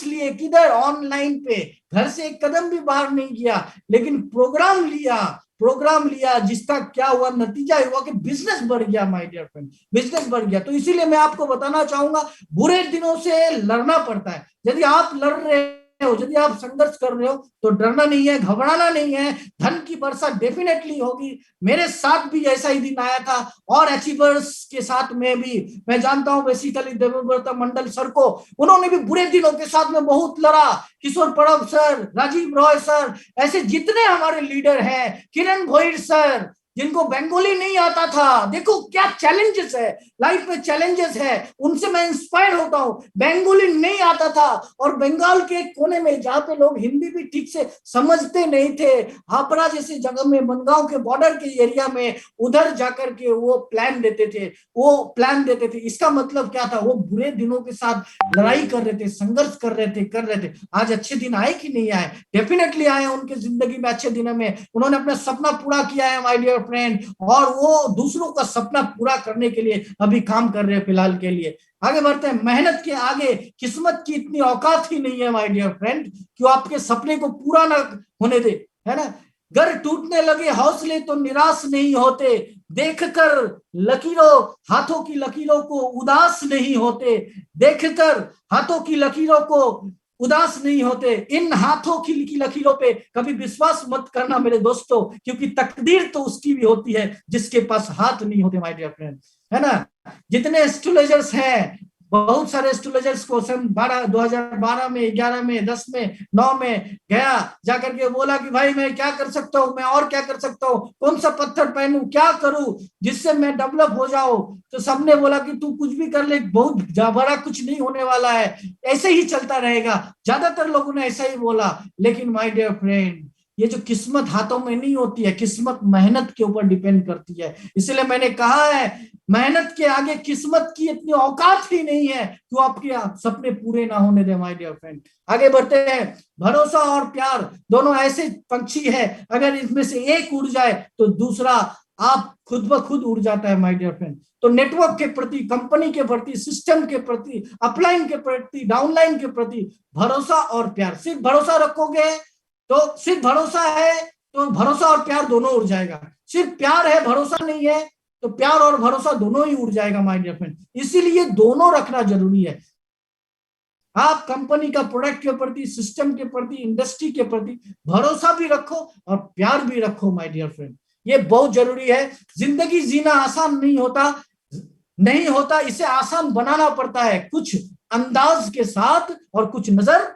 लिए, किधर, ऑनलाइन पे, घर से एक कदम भी बाहर नहीं किया, लेकिन प्रोग्राम लिया, जिसका क्या हुआ, नतीजा हुआ कि बिजनेस बढ़ गया माय डियर फ्रेंड, बिजनेस बढ़ गया। तो इसीलिए मैं आपको बताना चाहूंगा, बुरे दिनों से लड़ना पड़ता है। यदि आप लड़ रहे हो, यदि आप संघर्ष कर रहे हो, तो डरना नहीं है, घबराना नहीं है, धन की वर्षा डेफिनेटली होगी। मेरे साथ भी ऐसा ही दिन आया था, और अचीवर्स के साथ में भी, मैं जानता हूं बेसिकली देवव्रत मंडल सर को, उन्होंने भी बुरे दिनों के साथ में बहुत लड़ा, किशोर परब सर, राजीव रॉय सर, ऐसे जितने हमारे लीडर हैं, किरण भोईर सर, जिनको बंगाली नहीं आता था, देखो क्या चैलेंजेस है, लाइफ में चैलेंजेस है, उनसे मैं इंस्पायर होता हूं। बंगाली नहीं आता था, और बंगाल के कोने में जहां पे लोग हिंदी भी ठीक से समझते नहीं थे, हापड़ा जैसे जगह में, बनगांव के बॉर्डर के एरिया में, उधर जाकर के वो प्लान देते थे। इसका मतलब क्या था, वो बुरे दिनों के साथ लड़ाई कर रहे थे, संघर्ष कर रहे थे। आज अच्छे दिन आए कि नहीं आए? डेफिनेटली आए उनके जिंदगी में अच्छे दिनों में। उन्होंने अपना सपना पूरा किया है माय डियर फ्रेंड, और वो दूसरों का सपना पूरा करने के लिए अभी काम कर रहे हैं फिलहाल के लिए। आगे बढ़ते हैं, मेहनत के आगे किस्मत की इतनी औकात ही नहीं है माय डियर फ्रेंड कि वो आपके सपने को पूरा ना होने दे, है ना। घर टूटने लगे हौसले तो निराश नहीं होते, देखकर हाथों की लकीरों को उदास नहीं होते, देखकर हाथों की लकीरों को उदास नहीं होते। इन हाथों की लिखी लकीरों पे कभी विश्वास मत करना मेरे दोस्तों, क्योंकि तकदीर तो उसकी भी होती है जिसके पास हाथ नहीं होते माय डियर फ्रेंड, है ना। जितने एस्ट्रोलॉजर्स हैं, बहुत सारे एस्ट्रोलॉजर्स को सन 2012 में, 11 में, 10 में, 9 में गया, जाकर के बोला कि भाई मैं क्या कर सकता हूँ, मैं और क्या कर सकता हूँ, कौन सा पत्थर पहनूं, क्या करूं जिससे मैं डेवलप हो जाऊं। तो सबने बोला कि तू कुछ भी कर ले, बहुत बड़ा कुछ नहीं होने वाला है, ऐसे ही चलता रहेगा। ज्यादातर लोगों ने ऐसा ही बोला, लेकिन माय डियर फ्रेंड, ये जो किस्मत हाथों में नहीं होती है, किस्मत मेहनत के ऊपर डिपेंड करती है। इसलिए मैंने कहा है, मेहनत के आगे किस्मत की इतनी औकात ही नहीं है कि आपके सपने पूरे ना होने दे माय डियर फ्रेंड। आगे बढ़ते हैं। भरोसा और प्यार दोनों ऐसे पंछी है, अगर इसमें से एक उड़ जाए तो दूसरा आप खुद ब खुद उड़ जाता है माय डियर फ्रेंड। तो नेटवर्क के प्रति, कंपनी के प्रति, सिस्टम के प्रति, अपलाइन के प्रति, डाउनलाइन के प्रति भरोसा और प्यार। सिर्फ भरोसा रखोगे तो, सिर्फ भरोसा है तो भरोसा और प्यार दोनों उड़ जाएगा। सिर्फ प्यार है, भरोसा नहीं है, तो प्यार और भरोसा दोनों ही उड़ जाएगा माय डियर फ्रेंड। इसीलिए दोनों रखना जरूरी है। आप कंपनी का प्रोडक्ट के प्रति, सिस्टम के प्रति, इंडस्ट्री के प्रति भरोसा भी रखो और प्यार भी रखो माय डियर फ्रेंड। ये बहुत जरूरी है। जिंदगी जीना आसान नहीं होता, इसे आसान बनाना पड़ता है, कुछ अंदाज के साथ और कुछ नजर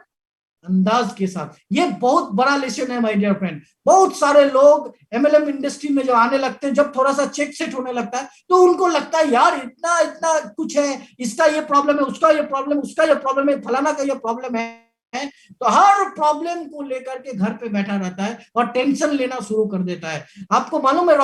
अंदाज के साथ। ये बहुत बड़ा लेसन है माय डियर फ्रेंड। बहुत सारे लोग एमएलएम इंडस्ट्री में जो आने लगते हैं, जब थोड़ा सा चेक सेट होने लगता है तो उनको लगता है यार इतना इतना कुछ है, इसका ये प्रॉब्लम है, उसका ये प्रॉब्लम, उसका ये प्रॉब्लम है, फलाना का ये प्रॉब्लम है। तो हर प्रॉब्लम को लेकर के घर पे बैठा रहता है और टेंशन लेना शुरू कर देता है। आपको मालूम है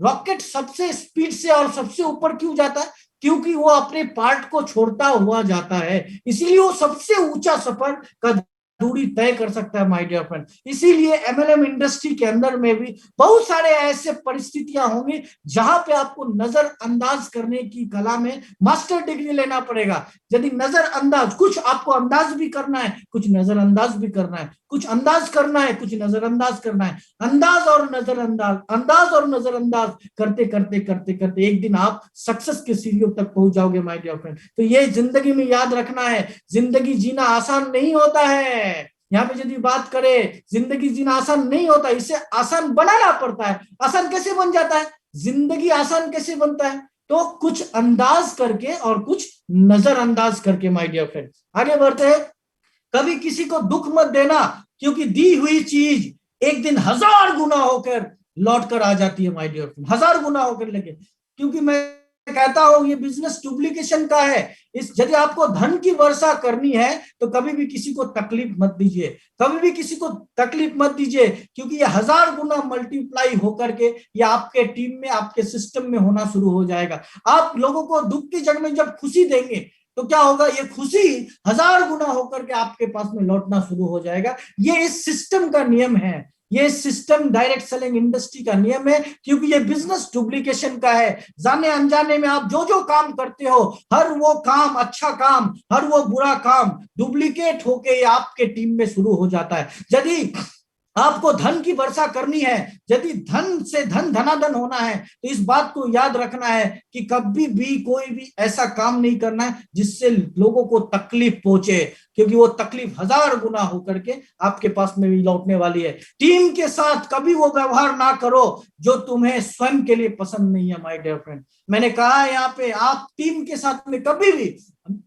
रॉकेट सबसे स्पीड से और सबसे ऊपर क्यों जाता है? क्योंकि वो अपने पार्ट को छोड़ता हुआ जाता है, इसीलिए वो सबसे ऊंचा सफर का दूरी तय कर सकता है माय डियर फ्रेंड। इसीलिए एमएलएम इंडस्ट्री के अंदर में भी बहुत सारे ऐसे परिस्थितियां होंगी जहां पे आपको नजरअंदाज करने की कला में मास्टर डिग्री लेना पड़ेगा। यदि नजरअंदाज, कुछ आपको अंदाज भी करना है, कुछ नजरअंदाज भी करना है, कुछ अंदाज करना है, कुछ नजरअंदाज करना है। अंदाज और नजरअंदाज, अंदाज और नजरअंदाज करते करते करते करते एक दिन आप सक्सेस के सीढ़ियों तक पहुंच जाओगे माय डियर फ्रेंड। तो ये जिंदगी में याद रखना है, जिंदगी जीना आसान नहीं होता है। यहाँ पे यदि बात करें, जिंदगी जीना आसान नहीं होता, इसे आसान बनाना पड़ता है। आसान कैसे बन जाता है? जिंदगी आसान कैसे बनता है? तो कुछ अंदाज करके और कुछ नजरअंदाज करके माय डियर फ्रेंड। आगे बढ़ते हैं। कभी किसी को दुख मत देना, क्योंकि दी हुई चीज एक दिन 1000 गुना होकर लौट कर आ जाती है माय डियर फ्रेंड, 1000 गुना होकर लेके। क्योंकि मैं कहता हूं ये बिजनेस डुप्लीकेशन का है। यदि आपको धन की वर्षा करनी है तो कभी भी किसी को तकलीफ मत दीजिए, कभी भी किसी को तकलीफ मत दीजिए, क्योंकि ये 1000 गुना मल्टीप्लाई होकर के ये आपके टीम में, आपके सिस्टम में होना शुरू हो जाएगा। आप लोगों को दुख की जगह में जब खुशी देंगे तो क्या होगा? ये खुशी 1000 गुना होकर के आपके पास में लौटना शुरू हो जाएगा। ये इस सिस्टम का नियम है, ये सिस्टम डायरेक्ट सेलिंग इंडस्ट्री का नियम है, क्योंकि ये बिजनेस डुप्लीकेशन का है। जाने अनजाने में आप जो जो काम करते हो, हर वो काम अच्छा काम, हर वो बुरा काम डुप्लीकेट होके आपके टीम में शुरू हो जाता है। यदि आपको धन की वर्षा करनी है, यदि धन से धनाधन होना है, तो इस बात को याद रखना है कि कभी भी कोई भी ऐसा काम नहीं करना है जिससे लोगों को तकलीफ पहुंचे, क्योंकि वो तकलीफ 1000 गुना होकर के आपके पास में भी लौटने वाली है। टीम के साथ कभी वो व्यवहार ना करो जो तुम्हें स्वयं के लिए पसंद नहीं है माय डियर फ्रेंड। मैंने कहा है यहाँ पे, आप टीम के साथ में कभी भी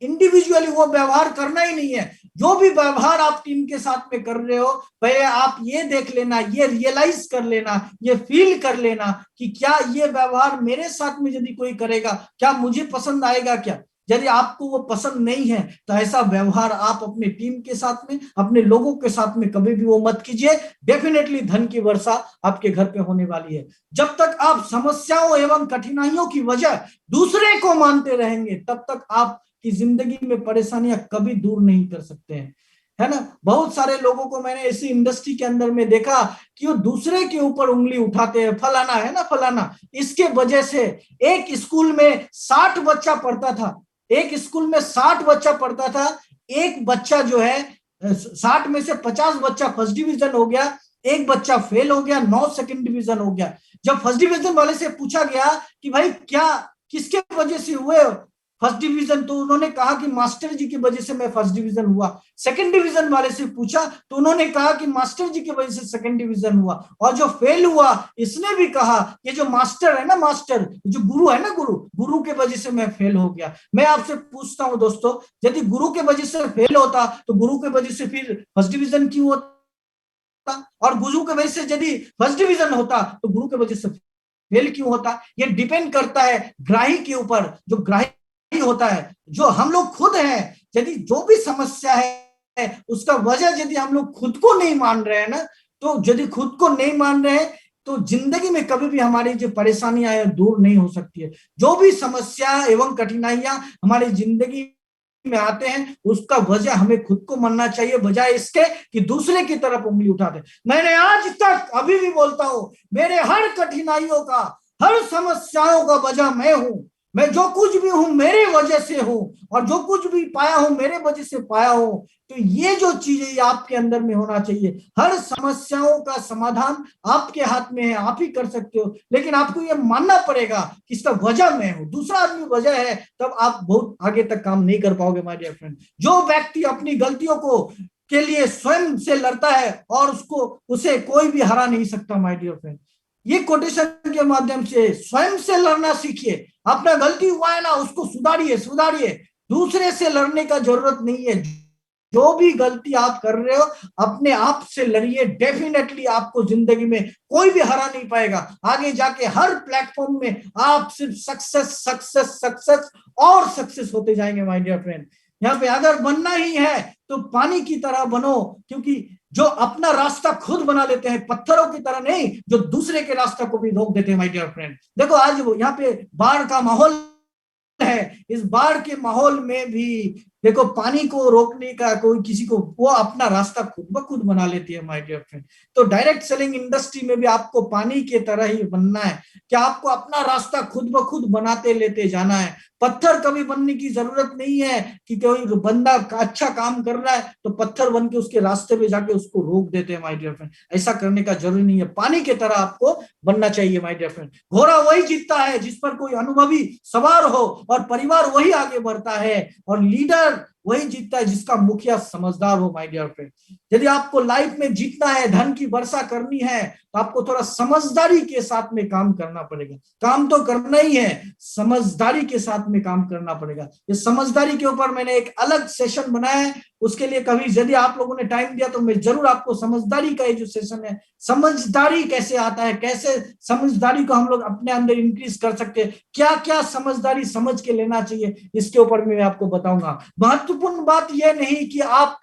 इंडिविजुअली वो व्यवहार करना ही नहीं है। जो भी व्यवहार आप टीम के साथ में कर रहे हो, पहले आप ये देख लेना, ये रियलाइज कर लेना, ये फील कर लेना कि क्या ये व्यवहार मेरे साथ में यदि कोई करेगा, क्या मुझे पसंद आएगा क्या? यदि आपको वो पसंद नहीं है तो ऐसा व्यवहार आप अपने टीम के साथ में, अपने लोगों के साथ में कभी भी वो मत कीजिए। डेफिनेटली धन की वर्षा आपके घर पे होने वाली है। जब तक आप समस्याओं एवं कठिनाइयों की वजह दूसरे को मानते रहेंगे, तब तक आप की जिंदगी में परेशानियां कभी दूर नहीं कर सकते हैं, है ना। बहुत सारे लोगों को मैंने ऐसी इंडस्ट्री के अंदर में देखा कि वो दूसरे के ऊपर उंगली उठाते हैं, फलाना है ना फलाना। इसके वजह से एक स्कूल में 60 बच्चा पढ़ता था, एक स्कूल में 60 बच्चा पढ़ता था, एक बच्चा जो है 60 में से 50 बच्चा फर्स्ट डिवीजन हो गया, एक बच्चा फेल हो गया, 9 सेकंड डिवीजन हो गया। जब फर्स्ट डिवीजन वाले से पूछा गया कि भाई क्या किसके वजह से हुए फर्स्ट डिवीजन, तो उन्होंने कहा कि मास्टर जी की वजह से मैं फर्स्ट डिवीजन हुआ। सेकंड डिवीजन वाले से पूछा तो उन्होंने कहा कि मास्टर जी की वजह से सेकंड डिवीजन हुआ। और जो फेल हुआ इसने भी कहा कि जो मास्टर है ना, मास्टर जो गुरु है ना, गुरु के वजह से मैं फेल हो गया। मैं आपसे पूछता हूं दोस्तों, यदि गुरु के वजह से फेल होता तो गुरु के वजह से फिर फर्स्ट डिवीजन क्यों होता? और गुरु के वजह से यदि फर्स्ट डिवीजन होता तो गुरु के वजह से फेल क्यों होता? ये डिपेंड करता है ग्राही के ऊपर। जो ग्राही होता है, जो हम लोग खुद हैं, यदि जो भी समस्या है उसका वजह यदि हम लोग खुद को नहीं मान रहे हैं ना, तो यदि खुद को नहीं मान रहे हैं तो जिंदगी में कभी भी हमारी जो परेशानियां हैं दूर नहीं हो सकती है। जो भी समस्या एवं कठिनाइयां हमारी जिंदगी में आते हैं उसका वजह हमें खुद को मानना चाहिए, बजाय इसके कि दूसरे की तरफ उंगली उठाते। मैंने आज तक अभी भी बोलता हूं, मेरे हर कठिनाइयों का, हर समस्याओं का वजह मैं हूं। मैं जो कुछ भी हूं मेरे वजह से हूं, और जो कुछ भी पाया हूं मेरे वजह से पाया हूं। तो ये जो चीजें आपके अंदर में होना चाहिए। हर समस्याओं का समाधान आपके हाथ में है, आप ही कर सकते हो, लेकिन आपको ये मानना पड़ेगा कि इसका वजह मैं हूं, दूसरा आदमी वजह है, तब आप बहुत आगे तक काम नहीं कर पाओगे माय डियर फ्रेंड। जो व्यक्ति अपनी गलतियों को के लिए स्वयं से लड़ता है और उसे कोई भी हरा नहीं सकता माय डियर फ्रेंड। ये कोटेशन के माध्यम से स्वयं से लड़ना सीखिए। अपना गलती हुआ है ना, उसको सुधारिए। दूसरे से लड़ने का जरूरत नहीं है। जो भी गलती आप कर रहे हो अपने आप से लड़िए। डेफिनेटली आपको जिंदगी में कोई भी हरा नहीं पाएगा। आगे जाके हर प्लेटफॉर्म में आप सिर्फ सक्सेस और सक्सेस होते जाएंगे माय डियर फ्रेंड। यहाँ पे अगर बनना ही है तो पानी की तरह बनो, क्योंकि जो अपना रास्ता खुद बना लेते हैं, पत्थरों की तरह नहीं जो दूसरे के रास्ता को भी रोक देते हैं माय डियर फ्रेंड। देखो आज यहाँ पे बाढ़ का माहौल है, इस बाढ़ के माहौल में भी देखो पानी को रोकने का कोई किसी को, वो अपना रास्ता खुद ब खुद बना लेती है माय डियर फ्रेंड। तो डायरेक्ट सेलिंग इंडस्ट्री में भी आपको पानी के तरह ही बनना है कि आपको अपना रास्ता खुद ब खुद बनाते लेते जाना है। पत्थर कभी बनने की जरूरत नहीं है कि कोई बंदा अच्छा काम कर रहा है तो पत्थर बन के उसके रास्ते पे जाके उसको रोक देते हैं माय डियर फ्रेंड। ऐसा करने का जरूरी नहीं है, पानी की तरह आपको बनना चाहिए माय डियर फ्रेंड। घोड़ा वही जीतता है जिस पर कोई अनुभवी सवार हो, और परिवार वही आगे बढ़ता है, और लीडर वही जीतता है जिसका मुखिया समझदार हो माय डियर फ्रेंड। यदि आपको लाइफ में जीतना है, धन की वर्षा करनी है, तो आपको थोड़ा समझदारी के साथ में काम करना पड़ेगा। काम तो करना ही है, समझदारी के साथ में काम करना पड़ेगा। ये समझदारी के ऊपर मैंने एक अलग सेशन बनाया है, उसके लिए कभी यदि आप लोगों ने टाइम दिया तो मैं जरूर आपको समझदारी का ये जो सेशन है, समझदारी कैसे आता है, कैसे समझदारी को हम लोग अपने अंदर इंक्रीज कर सकते हैं, क्या क्या समझदारी समझ के लेना चाहिए, इसके ऊपर मैं आपको बताऊंगा। महत्वपूर्ण बात यह नहीं कि आप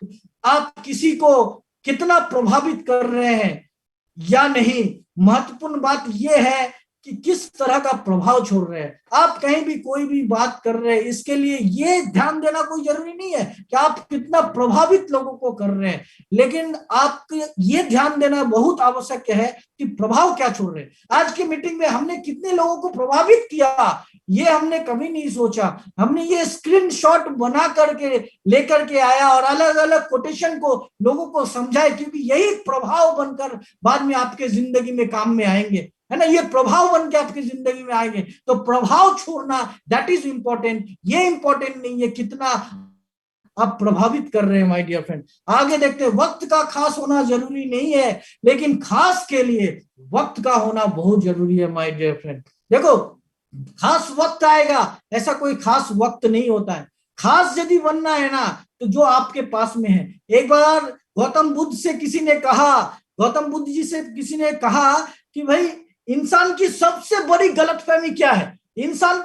किसी को कितना प्रभावित कर रहे हैं या नहीं, महत्वपूर्ण बात यह है कि किस तरह का प्रभाव छोड़ रहे हैं। आप कहीं भी कोई भी बात कर रहे हैं, इसके लिए ये ध्यान देना कोई जरूरी नहीं है कि आप कितना प्रभावित लोगों को कर रहे हैं, लेकिन आपको ये ध्यान देना बहुत आवश्यक है कि प्रभाव क्या छोड़ रहे हैं। आज की मीटिंग में हमने कितने लोगों को प्रभावित किया ये हमने कभी नहीं सोचा। हमने ये स्क्रीनशॉट बना करके लेकर के आया और अलग अलग कोटेशन को लोगों को समझाए, क्योंकि यही प्रभाव बनकर बाद में आपके जिंदगी में काम में आएंगे, है ना। ये प्रभाव बन के आपकी जिंदगी में आएंगे। तो प्रभाव छोड़ना दैट इज इंपॉर्टेंट। ये इंपॉर्टेंट नहीं है कितना आप प्रभावित कर रहे हैं माय डियर फ्रेंड। आगे देखते हैं, वक्त का खास होना जरूरी नहीं है, लेकिन खास के लिए वक्त का होना बहुत जरूरी है माय डियर फ्रेंड। देखो खास वक्त आएगा, ऐसा कोई खास वक्त नहीं होता है। खास यदि बनना है ना तो जो आपके पास में है। एक बार गौतम बुद्ध से किसी ने कहा, गौतम बुद्ध जी से किसी ने कहा कि भाई इंसान की सबसे बड़ी गलतफहमी क्या है, इंसान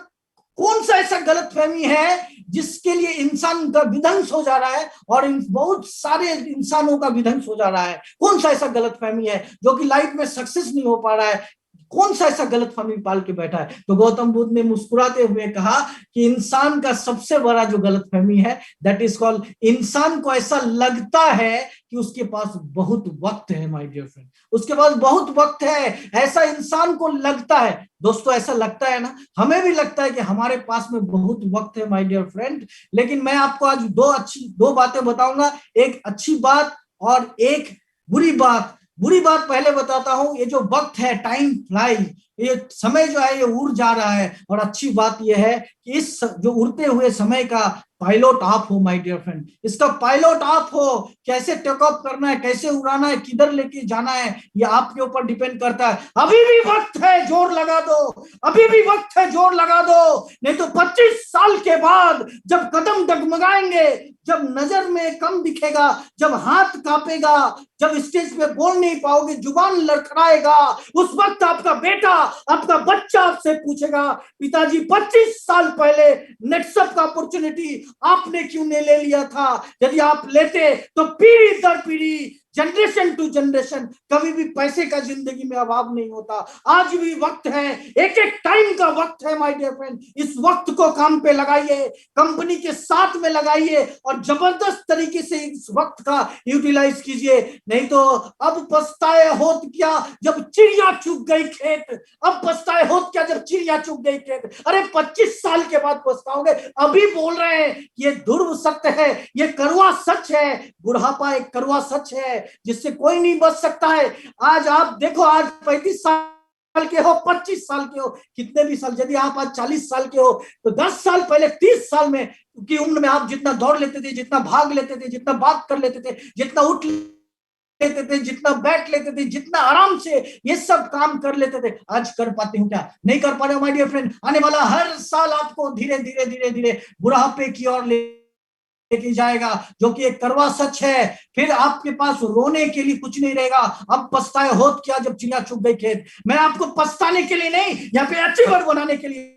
कौन सा ऐसा गलतफहमी है जिसके लिए इंसान का विध्वंस हो जा रहा है और बहुत सारे इंसानों का विध्वंस हो जा रहा है। कौन सा ऐसा गलतफहमी है जो कि लाइफ में सक्सेस नहीं हो पा रहा है, कौन सा ऐसा गलतफहमी पाल के बैठा है। तो गौतम बुद्ध ने मुस्कुराते हुए कहा कि इंसान का सबसे बड़ा जो गलतफहमी है दैट इज कॉल्ड, इंसान को ऐसा लगता है कि उसके पास बहुत वक्त है माय डियर फ्रेंड, उसके पास बहुत वक्त है, ऐसा इंसान को लगता है। दोस्तों ऐसा लगता है ना, हमें भी लगता है कि हमारे पास में बहुत वक्त है माय डियर फ्रेंड। लेकिन मैं आपको आज दो बातें बताऊंगा, एक अच्छी बात और एक बुरी बात। बुरी बात पहले बताता हूं, ये जो वक्त है, टाइम फ्लाइज, ये समय जो है ये उड़ जा रहा है। और अच्छी बात ये है कि इस जो उड़ते हुए समय का पायलट आप हो माय डियर फ्रेंड, इसका पायलट आप हो। कैसे टेक ऑफ करना है, कैसे उड़ाना है, किधर लेके जाना है, ये आपके ऊपर डिपेंड करता है। अभी भी वक्त है, जोर लगा दो, अभी भी वक्त है, जोर लगा दो। नहीं तो 25 साल के बाद जब कदम डगमगाएंगे, जब नजर में कम दिखेगा, जब हाथ कांपेगा, जब स्टेज पे बोल नहीं पाओगे, जुबान लड़खड़ाएगा, उस वक्त आपका बेटा, आपका बच्चा आपसे पूछेगा, पिताजी 25 साल पहले नेटसप का अपॉर्चुनिटी आपने क्यों नहीं ले लिया था? यदि आप लेते तो पीढ़ी दर पीढ़ी जनरेशन टू जनरेशन कभी भी पैसे का जिंदगी में अभाव नहीं होता। आज भी वक्त है, एक एक टाइम का वक्त है माय डियर फ्रेंड। इस वक्त को काम पे लगाइए, कंपनी के साथ में लगाइए और जबरदस्त तरीके से इस वक्त का यूटिलाइज कीजिए। नहीं तो अब पछताए होत क्या जब चिड़िया चुग गई खेत, अब पछताए होत क्या जब चिड़िया चुग गई खेत। अरे 25 साल के बाद पछताओगे, अभी बोल रहे हैं। ये ध्रुव सत्य है, ये कड़वा सच है। बुढ़ापा एक कड़वा सच है जिससे कोई नहीं बच सकता है। आज आप देखो, आज 35 साल के हो, 25 साल के हो, कितने भी साल, यदि आप आज 40 साल के हो तो 10 साल पहले 30 साल में की उम्र में आप जितना दौड़ लेते थे, जितना भाग लेते थे, जितना बात कर लेते थे, जितना उठ लेते थे, जितना बैठ लेते थे, जितना आराम से ये सब काम कर लेते थे, आज कर पाते हो क्या? नहीं कर पा रहे हो माय डियर फ्रेंड। आने वाला हर साल आपको धीरे धीरे धीरे धीरे बुढ़ापे की ओर लेके जाएगा, जो कि एक कड़वा सच है। फिर आपके पास रोने के लिए कुछ नहीं रहेगा। अब पछताए होत क्या जब चिड़िया चुग गई खेत। मैं आपको पछताने के लिए नहीं, यहाँ पे अचीवर बनाने के लिए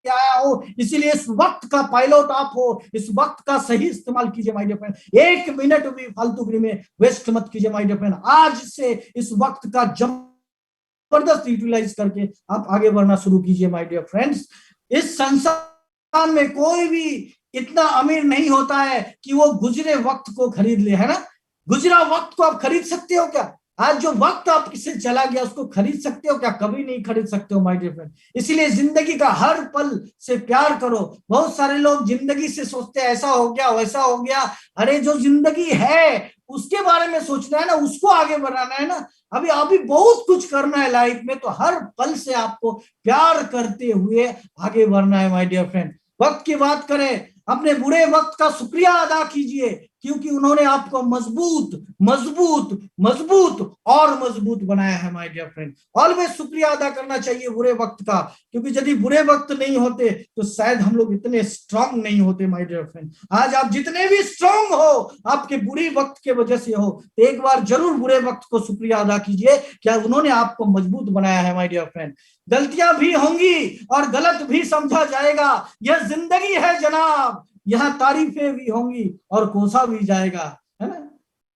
आया हो। इसीलिए इस वक्त का पायलट आप हो, इस वक्त का सही इस्तेमाल कीजिए माय डियर फ्रेंड। एक मिनट भी फालतूगिरी में वेस्ट मत कीजिए माय डियर फ्रेंड। आज से इस वक्त का जबरदस्त यूटिलाइज करके आप आगे बढ़ना शुरू कीजिए माय डियर फ्रेंड्स। इस संसार में कोई भी इतना अमीर नहीं होता है कि वो गुजरे वक्त को खरीद ले, है ना। गुजरा वक्त को आप खरीद सकते हो क्या? आज जो वक्त आपसे से चला गया उसको खरीद सकते हो क्या? कभी नहीं खरीद सकते हो माय डियर फ्रेंड। इसीलिए जिंदगी का हर पल से प्यार करो। बहुत सारे लोग जिंदगी से सोचते हैं ऐसा हो गया वैसा हो गया। अरे जो जिंदगी है उसके बारे में सोचना है ना, उसको आगे बढ़ाना है ना। अभी बहुत कुछ करना है लाइफ में, तो हर पल से आपको प्यार करते हुए आगे बढ़ना है माय डियर फ्रेंड। वक्त की बात करें, अपने बुरे वक्त का शुक्रिया अदा कीजिए, क्योंकि उन्होंने आपको मजबूत मजबूत मजबूत और मजबूत बनाया है माय डियर फ्रेंड। ऑलवेज शुक्रिया अदा करना चाहिए बुरे वक्त का, क्योंकि यदि बुरे वक्त नहीं होते तो शायद हम लोग इतने स्ट्रांग नहीं होते माय डियर फ्रेंड। आज आप जितने भी स्ट्रांग हो आपके बुरे वक्त के वजह से हो, तो एक बार जरूर बुरे वक्त को शुक्रिया अदा कीजिए, क्या उन्होंने आपको मजबूत बनाया है माय डियर फ्रेंड। गलतियां भी होंगी और गलत भी समझा जाएगा, यह जिंदगी है जनाब। यहाँ तारीफें भी होंगी और कोसा भी जाएगा, है ना।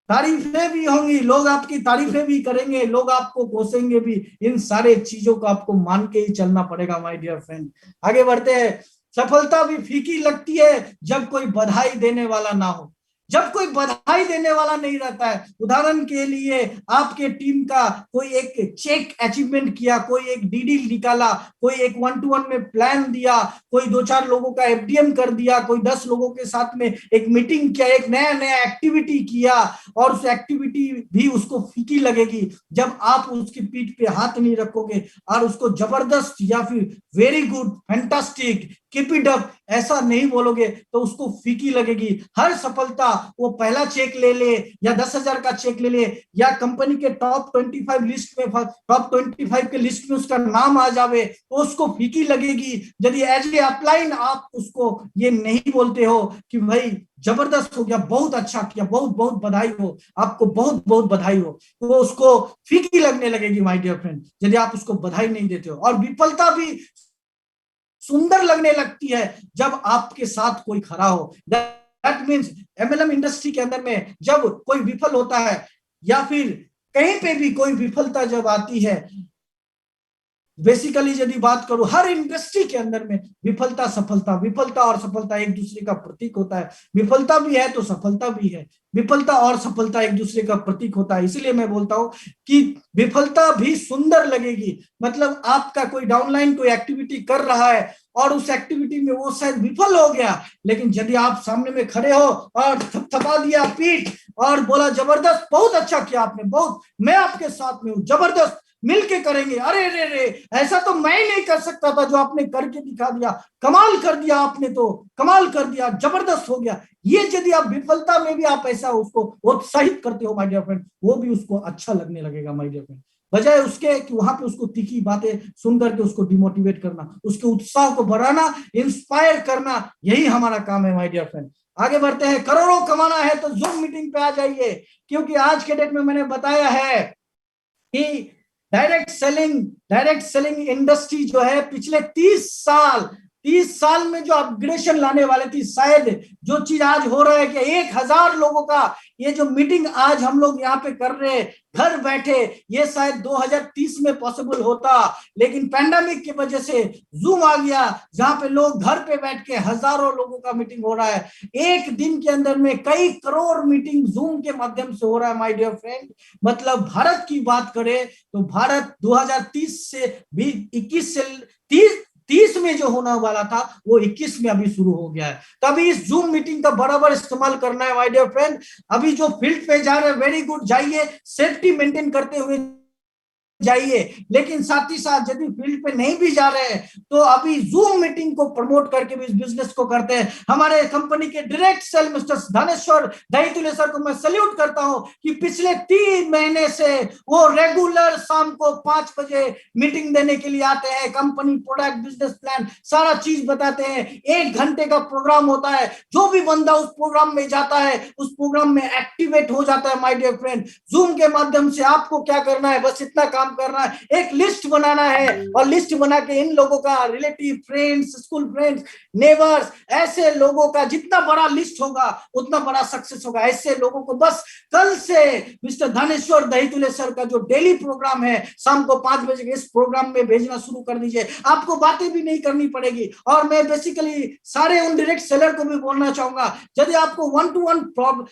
तारीफें भी होंगी, लोग आपकी तारीफें भी करेंगे, लोग आपको कोसेंगे भी। इन सारे चीजों को आपको मान के ही चलना पड़ेगा माय डियर फ्रेंड। आगे बढ़ते हैं। सफलता भी फीकी लगती है जब कोई बधाई देने वाला ना हो, जब कोई बधाई देने वाला नहीं रहता है। उदाहरण के लिए आपके टीम का कोई एक चेक अचीवमेंट किया, कोई एक डीडी निकाला, कोई एक 1-to-1 में प्लान दिया, कोई 2-4 लोगों का एफडीएम कर दिया, कोई 10 लोगों के साथ में एक मीटिंग किया, एक नया नया एक्टिविटी किया, और उस एक्टिविटी भी उसको फीकी लगेगी जब आप उसकी पीठ पे हाथ नहीं रखोगे और उसको जबरदस्त या फिर very good, fantastic, keep it up ऐसा नहीं बोलोगे तो उसको फीकी लगेगी। हर सफलता, वो पहला चेक ले ले या 10,000 का चेक ले ले या कंपनी के टॉप 25 लिस्ट में, टॉप 25 के लिस्ट में उसका नाम आ जावे, तो उसको फीकी लगेगी। यदि एज ए अपलाइन आप उसको ये नहीं बोलते हो कि भाई जबरदस्त हो गया, बहुत अच्छा किया, बहुत बहुत बधाई हो, आपको बहुत बहुत बधाई हो, तो उसको फीकी लगने लगेगी माय डियर फ्रेंड, यदि आप उसको बधाई नहीं देते हो। और विफलता भी सुंदर लगने लगती है जब आपके साथ कोई खड़ा हो। दैट मीन्स एमएलएम इंडस्ट्री के अंदर में जब कोई विफल होता है या फिर कहीं पे भी कोई विफलता जब आती है, बेसिकली यदि बात करूं हर इंडस्ट्री के अंदर में विफलता सफलता, विफलता और सफलता एक दूसरे का प्रतीक होता है। विफलता भी है तो सफलता भी है, विफलता और सफलता एक दूसरे का प्रतीक होता है। इसीलिए मैं बोलता हूं कि विफलता भी सुंदर लगेगी। मतलब आपका कोई डाउनलाइन कोई एक्टिविटी कर रहा है और उस एक्टिविटी में वो शायद विफल हो गया, लेकिन यदि आप सामने में खड़े हो और थपथपा दिया पीठ और बोला जबरदस्त, बहुत अच्छा किया आपने, बहुत, मैं आपके साथ में हूं, जबरदस्त, मिलके करेंगे, अरे रे रे ऐसा तो मैं नहीं कर सकता था जो आपने करके दिखा दिया, कमाल कर दिया आपने, तो कमाल कर दिया, जबरदस्त हो गया। ये यदि आप विफलता में भी आप ऐसा उसको उत्साहित करते हो माय डियर फ्रेंड, वो भी उसको अच्छा लगने लगेगा माय डियर फ्रेंड, बजाय उसके कि वहां पे उसको तीखी बातें सुन करके उसको डिमोटिवेट करना, उसके उत्साह को बढ़ाना, इंस्पायर करना, यही हमारा काम है माय डियर फ्रेंड। आगे बढ़ते हैं। करोड़ों कमाना है तो जूम मीटिंग पे आ जाइए, क्योंकि आज के डेट में मैंने बताया है कि डायरेक्ट सेलिंग इंडस्ट्री जो है पिछले 30 साल में जो अपग्रेडेशन लाने वाले थी, शायद जो चीज आज हो रहा है कि 1000 लोगों का ये जो मीटिंग आज हम लोग यहाँ पे कर रहे हैं घर बैठे, ये शायद 2030 में पॉसिबल होता, लेकिन पैंडेमिक की वजह से जूम आ गया, जहां पे लोग घर पे बैठ के हजारों लोगों का मीटिंग हो रहा है। एक दिन के अंदर में कई करोड़ मीटिंग जूम के माध्यम से हो रहा है माय डियर फ्रेंड। मतलब भारत की बात करें तो भारत 2030 से भी 21 से 30 में जो होने वाला था वो 21 में अभी शुरू हो गया है। तभी इस जूम मीटिंग का बराबर इस्तेमाल करना है माय डियर फ्रेंड। अभी जो फील्ड पे जा रहे हैं वेरी गुड, जाइए, सेफ्टी मेंटेन करते हुए जाइए, लेकिन साथ ही साथ यदि फील्ड पे नहीं भी जा रहे हैं तो अभी जूम मीटिंग को प्रमोट करके भी इस बिजनेस को करते हैं। हमारे कंपनी के direct sale mister Dhaneshwar Dahitule sir को मैं सैल्यूट करता हूं कि पिछले 3 महीने से वो रेगुलर शाम को 5 बजे मीटिंग देने के लिए आते हैं। कंपनी प्रोडक्ट बिजनेस प्लान सारा चीज बताते हैं। 1 घंटे का प्रोग्राम होता है, जो भी बंदा उस प्रोग्राम में जाता है उस प्रोग्राम में एक्टिवेट हो जाता है माय डियर फ्रेंड। जूम के माध्यम से आपको क्या करना है, बस इतना काम करना है, एक लिस्ट बनाना है और लिस्ट बना के इन लोगों का relative friends, school friends, neighbours, ऐसे लोगों का जितना बड़ा लिस्ट होगा उतना बड़ा सक्सेस होगा। ऐसे लोगों को बस कल से मिस्टर धनेश्वर दहीतुले सर का जो डेली प्रोग्राम है शाम को 5 बजे के, इस प्रोग्राम में भेजना शुरू कर दीजिए। आपको बातें भी नहीं करनी पड़ेगी। और मैं बेसिकली सारे उन डायरेक्ट सेलर को भी बोलना चाहूंगा, यदि आपको 1-to-1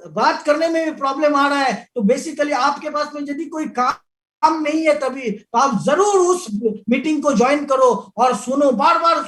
बात करने में भी प्रॉब्लम आ रहा है तो बेसिकली आपके पास में यदि कोई काम नहीं है तभी तो आप जरूर उस मीटिंग को ज्वाइन करो और सुनो, बार बार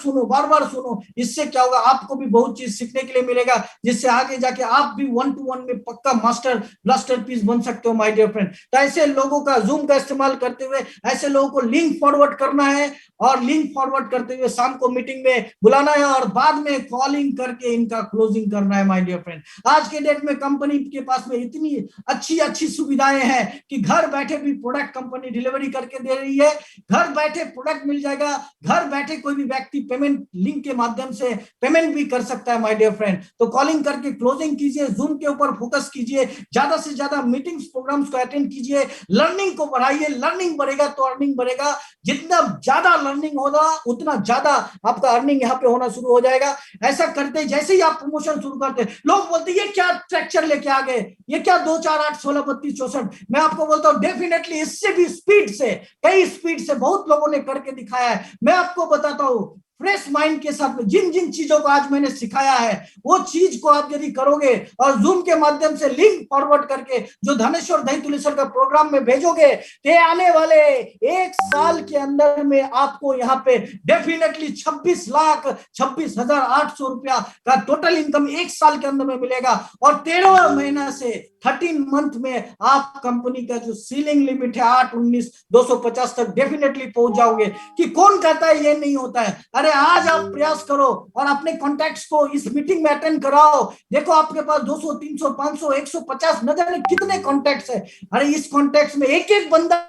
सुनो। इससे क्या होगा, आपको भी बहुत चीज सीखने के लिए मिलेगा, जिससे आगे जाके आप भी 1-to-1 में पक्का मास्टर ब्लास्टर पीस बन सकते हो माय डियर फ्रेंड। तो ऐसे लोगों का जूम का इस्तेमाल करते हुए ऐसे लोगों को लिंक फॉरवर्ड करना है और लिंक फॉरवर्ड करते हुए शाम को मीटिंग में बुलाना है और बाद में कॉलिंग करके इनका क्लोजिंग करना है माय डियर फ्रेंड। आज के डेट में कंपनी के पास में इतनी अच्छी सुविधाएं हैं कि घर बैठे भी प्रोडक्ट कंपनी डिलीवरी करके दे रही है। घर बैठे प्रोडक्ट मिल जाएगा, घर बैठे कोई भी व्यक्ति पेमेंट लिंक के माध्यम से पेमेंट भी कर सकता है माय डियर फ्रेंड। तो कॉलिंग करके क्लोजिंग कीजिए, जूम के ऊपर फोकस कीजिए, ज्यादा से ज्यादा मीटिंग्स प्रोग्राम्स को अटेंड कीजिए, लर्निंग को बढ़ाइए। लर्निंग बढ़ेगा तो अर्निंग बढ़ेगा। जितना ज्यादा लर्निंग होगा उतना ज्यादा आपका अर्निंग यहाँ पे होना शुरू हो जाएगा। ऐसा करते जैसे ही आप प्रमोशन शुरू करते हैं, लोग बोलते हैं ये क्या स्ट्रक्चर लेके आ गए, ये क्या 2 4 8 16 32 64। मैं आपको बोलता हूँ डेफिनेटली इससे भी स्पीड से, कई स्पीड से बहुत लोगों ने करके दिखाया है। मैं आपको बताता हूँ फ्रेश माइंड के साथ में जिन जिन चीजों को आज मैंने सिखाया है वो चीज को आप यदि करोगे और जूम के माध्यम से लिंक फॉरवर्ड करके जो धनेश्वर दहीतुले सर का प्रोग्राम में भेजोगे तो आने वाले 1 साल के अंदर में आपको यहाँ पे डेफिनेटली 26,26,800 रुपया का टोटल इनकम 1 साल के अंदर में मिलेगा। और 13 महीना से 13 मंथ में आप कंपनी का जो सीलिंग लिमिट है 8-19-250 तक डेफिनेटली पहुंच जाओगे। कि कौन कहता है ये नहीं होता है? अरे आज आप प्रयास करो और अपने कॉन्टैक्ट्स को इस मीटिंग में अटेंड कराओ। देखो आपके पास 200 300 500 150 न जाने कितने कॉन्टैक्ट्स है। अरे इस कॉन्टैक्ट्स में एक एक बंदा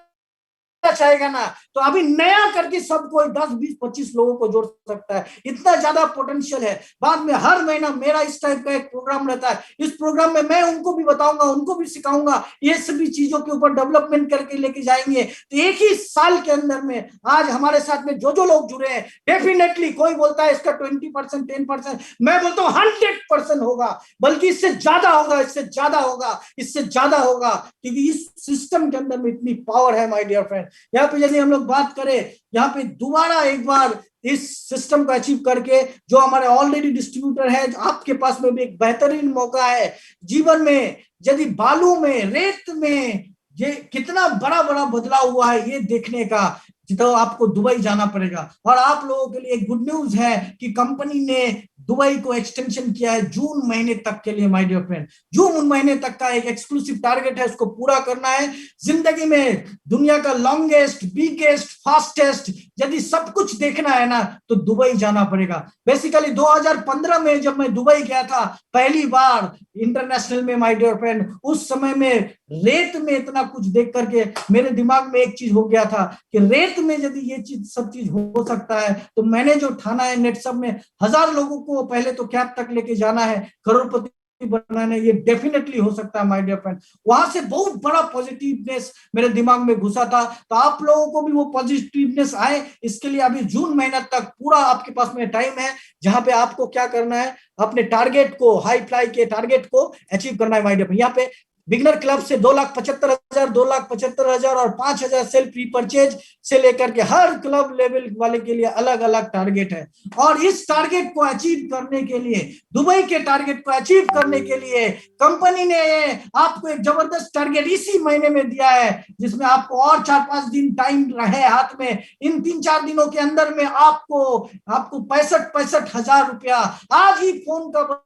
चाहेगा ना तो अभी नया करके सबको 10 20 25 लोगों को जोड़ सकता है। इतना ज्यादा पोटेंशियल है। बाद में हर महीना मेरा इस टाइप का एक प्रोग्राम रहता है। इस प्रोग्राम में मैं उनको भी बताऊंगा, उनको भी सिखाऊंगा, ये सभी चीजों के ऊपर डेवलपमेंट करके लेके जाएंगे। तो एक ही साल के अंदर में आज हमारे साथ में जो लोग जुड़े हैं डेफिनेटली, कोई बोलता है इसका 20% 10%, मैं बोलता हूँ 100% होगा, बल्कि इससे ज्यादा होगा, इससे ज्यादा होगा, इससे ज्यादा होगा, क्योंकि इस सिस्टम के अंदर में इतनी पावर है माय डियर फ्रेंड। यहाँ पे यदि हम लोग बात करें, यहाँ पे दोबारा एक बार इस सिस्टम को अचीव करके जो हमारे ऑलरेडी डिस्ट्रीब्यूटर है, आपके पास में भी एक बेहतरीन मौका है जीवन में। यदि बालू में, रेत में ये कितना बड़ा बड़ा बदलाव हुआ है ये देखने का, तो आपको दुबई जाना पड़ेगा। और आप लोगों के लिए गुड न्यूज है कि कंपनी ने दुबई को एक्सटेंशन किया है जून महीने तक के लिए माय डियर फ्रेंड। जून महीने तक का एक एक्सक्लूसिव टारगेट है, उसको पूरा करना है। जिंदगी में दुनिया का लॉन्गेस्ट, बिगेस्ट, फास्टेस्ट यदि सब कुछ देखना है ना तो दुबई जाना पड़ेगा। बेसिकली 2015 में जब मैं दुबई गया था पहली बार इंटरनेशनल में माय डियर फ्रेंड, उस समय में रेत में इतना कुछ देख करके मेरे दिमाग में एक चीज हो गया था कि रेत में यदि ये चीज सब चीज हो सकता है तो मैंने जो ठाना है नेट सब में 1000 लोगों को पहले तो कैब तक लेके जाना है, करोड़पति बनाने, ये डेफिनेटली हो सकता है माय डियर फ्रेंड। वहां से बहुत बड़ा पॉजिटिवनेस मेरे दिमाग में घुसा था, तो आप लोगों को भी वो पॉजिटिवनेस आए, इसके लिए अभी जून महीना तक पूरा आपके पास में टाइम है, जहां पे आपको क्या करना है, अपने टारगेट को, हाई फ्लाई के टारगेट को अचीव करना है माय डियर फ्रेंड। यहाँ पे बिगनर क्लब से 2,75,000, 2,75,000 और 5,000 सेल्फ रीपरचेज से लेकर के हर क्लब लेवल वाले के लिए अलग अलग टारगेट है। और इस टारगेट को अचीव करने के लिए, दुबई के टारगेट को अचीव करने के लिए कंपनी ने आपको एक जबरदस्त टारगेट इसी महीने में दिया है, जिसमें आपको और 4-5 दिन टाइम रहे हाथ में। इन 3-4 दिनों के अंदर में आपको 65,000 रुपया आज ही फोन का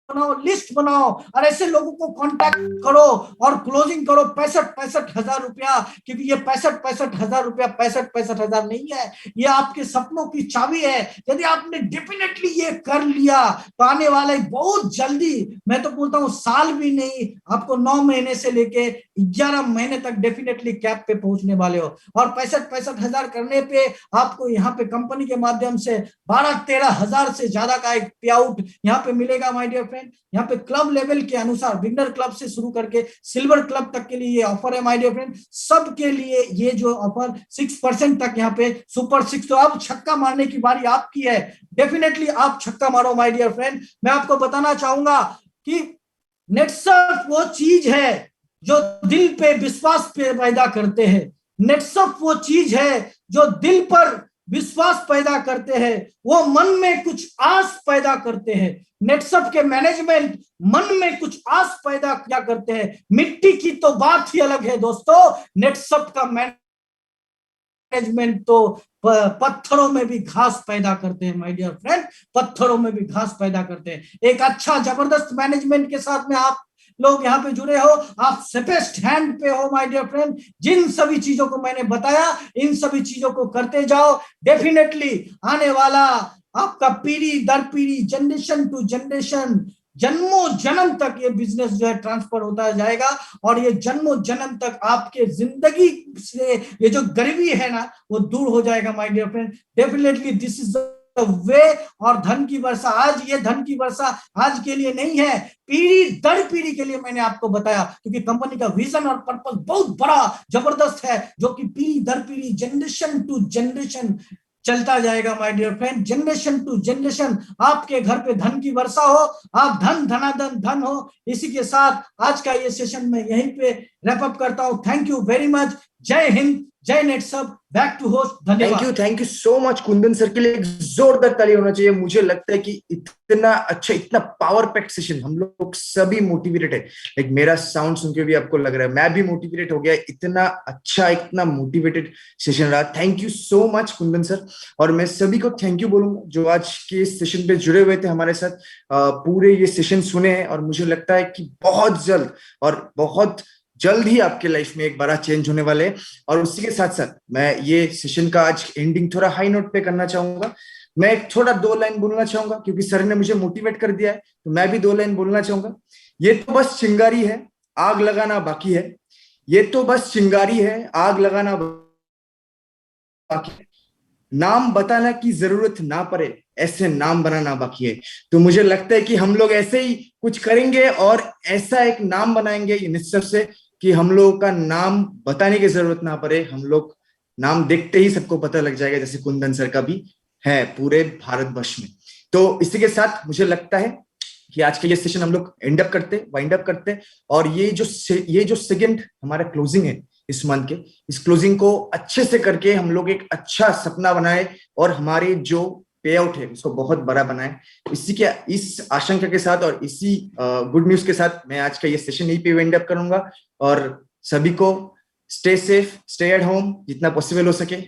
बनाओ, लिस्ट बनाओ और ऐसे लोगों को कांटेक्ट करो और क्लोजिंग करो 65,000 रुपया। क्योंकि ये 65,000 रुपया 65,000 नहीं है, ये आपके सपनों की चाबी है। यदि आपने डेफिनेटली ये कर लिया तो आने वाले बहुत जल्दी, मैं तो बोलता हूँ साल भी नहीं, आपको 9 महीने से लेके 11 महीने तक डेफिनेटली कैप पे पहुंचने वाले हो। और 65,000 करने पे आपको यहाँ पे कंपनी के माध्यम से 12-13 हजार से ज्यादा का एक पे आउट यहाँ पे मिलेगा माय डियर फ्रेंड। यहाँ पे क्लब लेवल के अनुसार बिगनर क्लब से शुरू करके सिल्वर क्लब तक के लिए ये ऑफर है माय डियर फ्रेंड। सबके लिए ये जो ऑफर 6% तक यहाँ पे सुपर 6। तो अब छक्का मारने की बारी आपकी है, डेफिनेटली आप छक्का मारो माय डियर फ्रेंड। मैं आपको बताना चाहूंगा कि नेटसर्फ वो चीज है जो दिल पे विश्वास पैदा करते हैं। नेटसर्फ वो चीज है जो दिल पर विश्वास पैदा करते हैं, वो मन में कुछ आस पैदा करते हैं। नेटसर्फ के मैनेजमेंट मन में कुछ आस पैदा क्या करते हैं। मिट्टी की तो बात ही अलग है दोस्तों, नेटसर्फ का मैनेजमेंट तो पत्थरों में भी घास पैदा करते हैं माय डियर फ्रेंड, पत्थरों में भी घास पैदा करते हैं। एक अच्छा जबरदस्त मैनेजमेंट के साथ में आप लोग यहाँ पे जुड़े हो, आप सेफेस्ट हैंड पे हो माय डियर फ्रेंड। जिन सभी चीजों को मैंने बताया, इन सभी चीजों को करते जाओ, डेफिनेटली आने वाला आपका पीढ़ी दर पीढ़ी, जनरेशन टू जनरेशन, जन्मों जन्म तक ये बिजनेस जो है ट्रांसफर होता जाएगा। और ये जन्मों जन्म तक आपके जिंदगी से ये जो गरीबी है ना, वो दूर हो जाएगा my dear friend. Definitely this is way. और धन की वर्षा, आज ये धन की वर्षा आज के लिए नहीं है, पीढ़ी दर पीढ़ी के लिए मैंने आपको बताया। क्योंकि कंपनी का विजन और पर्पस बहुत बड़ा जबरदस्त है, जो कि पीढ़ी दर पीढ़ी, जनरेशन टू जनरेशन चलता जाएगा my dear friend. Generation to generation आपके घर पे धन की वर्षा हो, आप धन धनाधन धन हो। इसी के साथ आज का ये सेशन मैं यहीं पे रैप अप करता हूं। Thank you very much. जय हिंद, जय नेटसर्फ। बैक टू होस्ट, धन्यवाद। Thank you so much Kundan sir के लिए एक जोरदार ताली होना चाहिए। मुझे लगता है कि इतना अच्छा, इतना पावर पैक्ड सेशन, हम लोग सभी मोटिवेटेड है। लाइक मेरा साउंड सुन के भी आपको लग रहा है मैं भी मोटिवेटेड हो गया। इतना अच्छा, इतना मोटिवेटेड सेशन रहा। Thank you so much Kundan sir. और मैं सभी को थैंक यू बोलूंगा जो आज के सेशन पे जुड़े हुए थे हमारे साथ, पूरे ये सेशन सुने हैं। और मुझे लगता है कि बहुत जल्द और बहुत जल्द ही आपके लाइफ में एक बड़ा चेंज होने वाले हैं। और उसी के साथ साथ मैं ये सेशन का आज एंडिंग थोड़ा हाई नोट पे करना चाहूंगा। मैं एक थोड़ा 2 लाइन बोलना चाहूंगा, क्योंकि सर ने मुझे मोटिवेट कर दिया है, तो मैं भी 2 लाइन बोलना चाहूंगा। ये तो बस चिंगारी है, आग लगाना बाकी है। ये तो बस चिंगारी है, आग लगाना बाकी है। नाम बताना की जरूरत ना पड़े, ऐसे नाम बनाना बाकी है। तो मुझे लगता है कि हम लोग ऐसे ही कुछ करेंगे और ऐसा एक नाम बनाएंगे निश्चित से कि हम लोगों का नाम बताने की जरूरत ना पड़े। हम लोग नाम देखते ही सबको पता लग जाएगा, जैसे कुंदन सर का भी है पूरे भारतवर्ष में। तो इसी के साथ मुझे लगता है कि आज के ये सेशन हम लोग वाइंड अप करते। और ये जो सेकंड हमारा क्लोजिंग है इस मंथ के, इस क्लोजिंग को अच्छे से करके हम लोग एक अच्छा सपना बनाए और हमारे जो पे आउट है उसको बहुत बड़ा बनाए। इस आशंका के साथ और इसी गुड न्यूज के साथ मैं आज का ये सेशन यहीं पे वाइंड अप करूंगा। और सभी को stay safe, stay at home जितना पॉसिबल हो सके।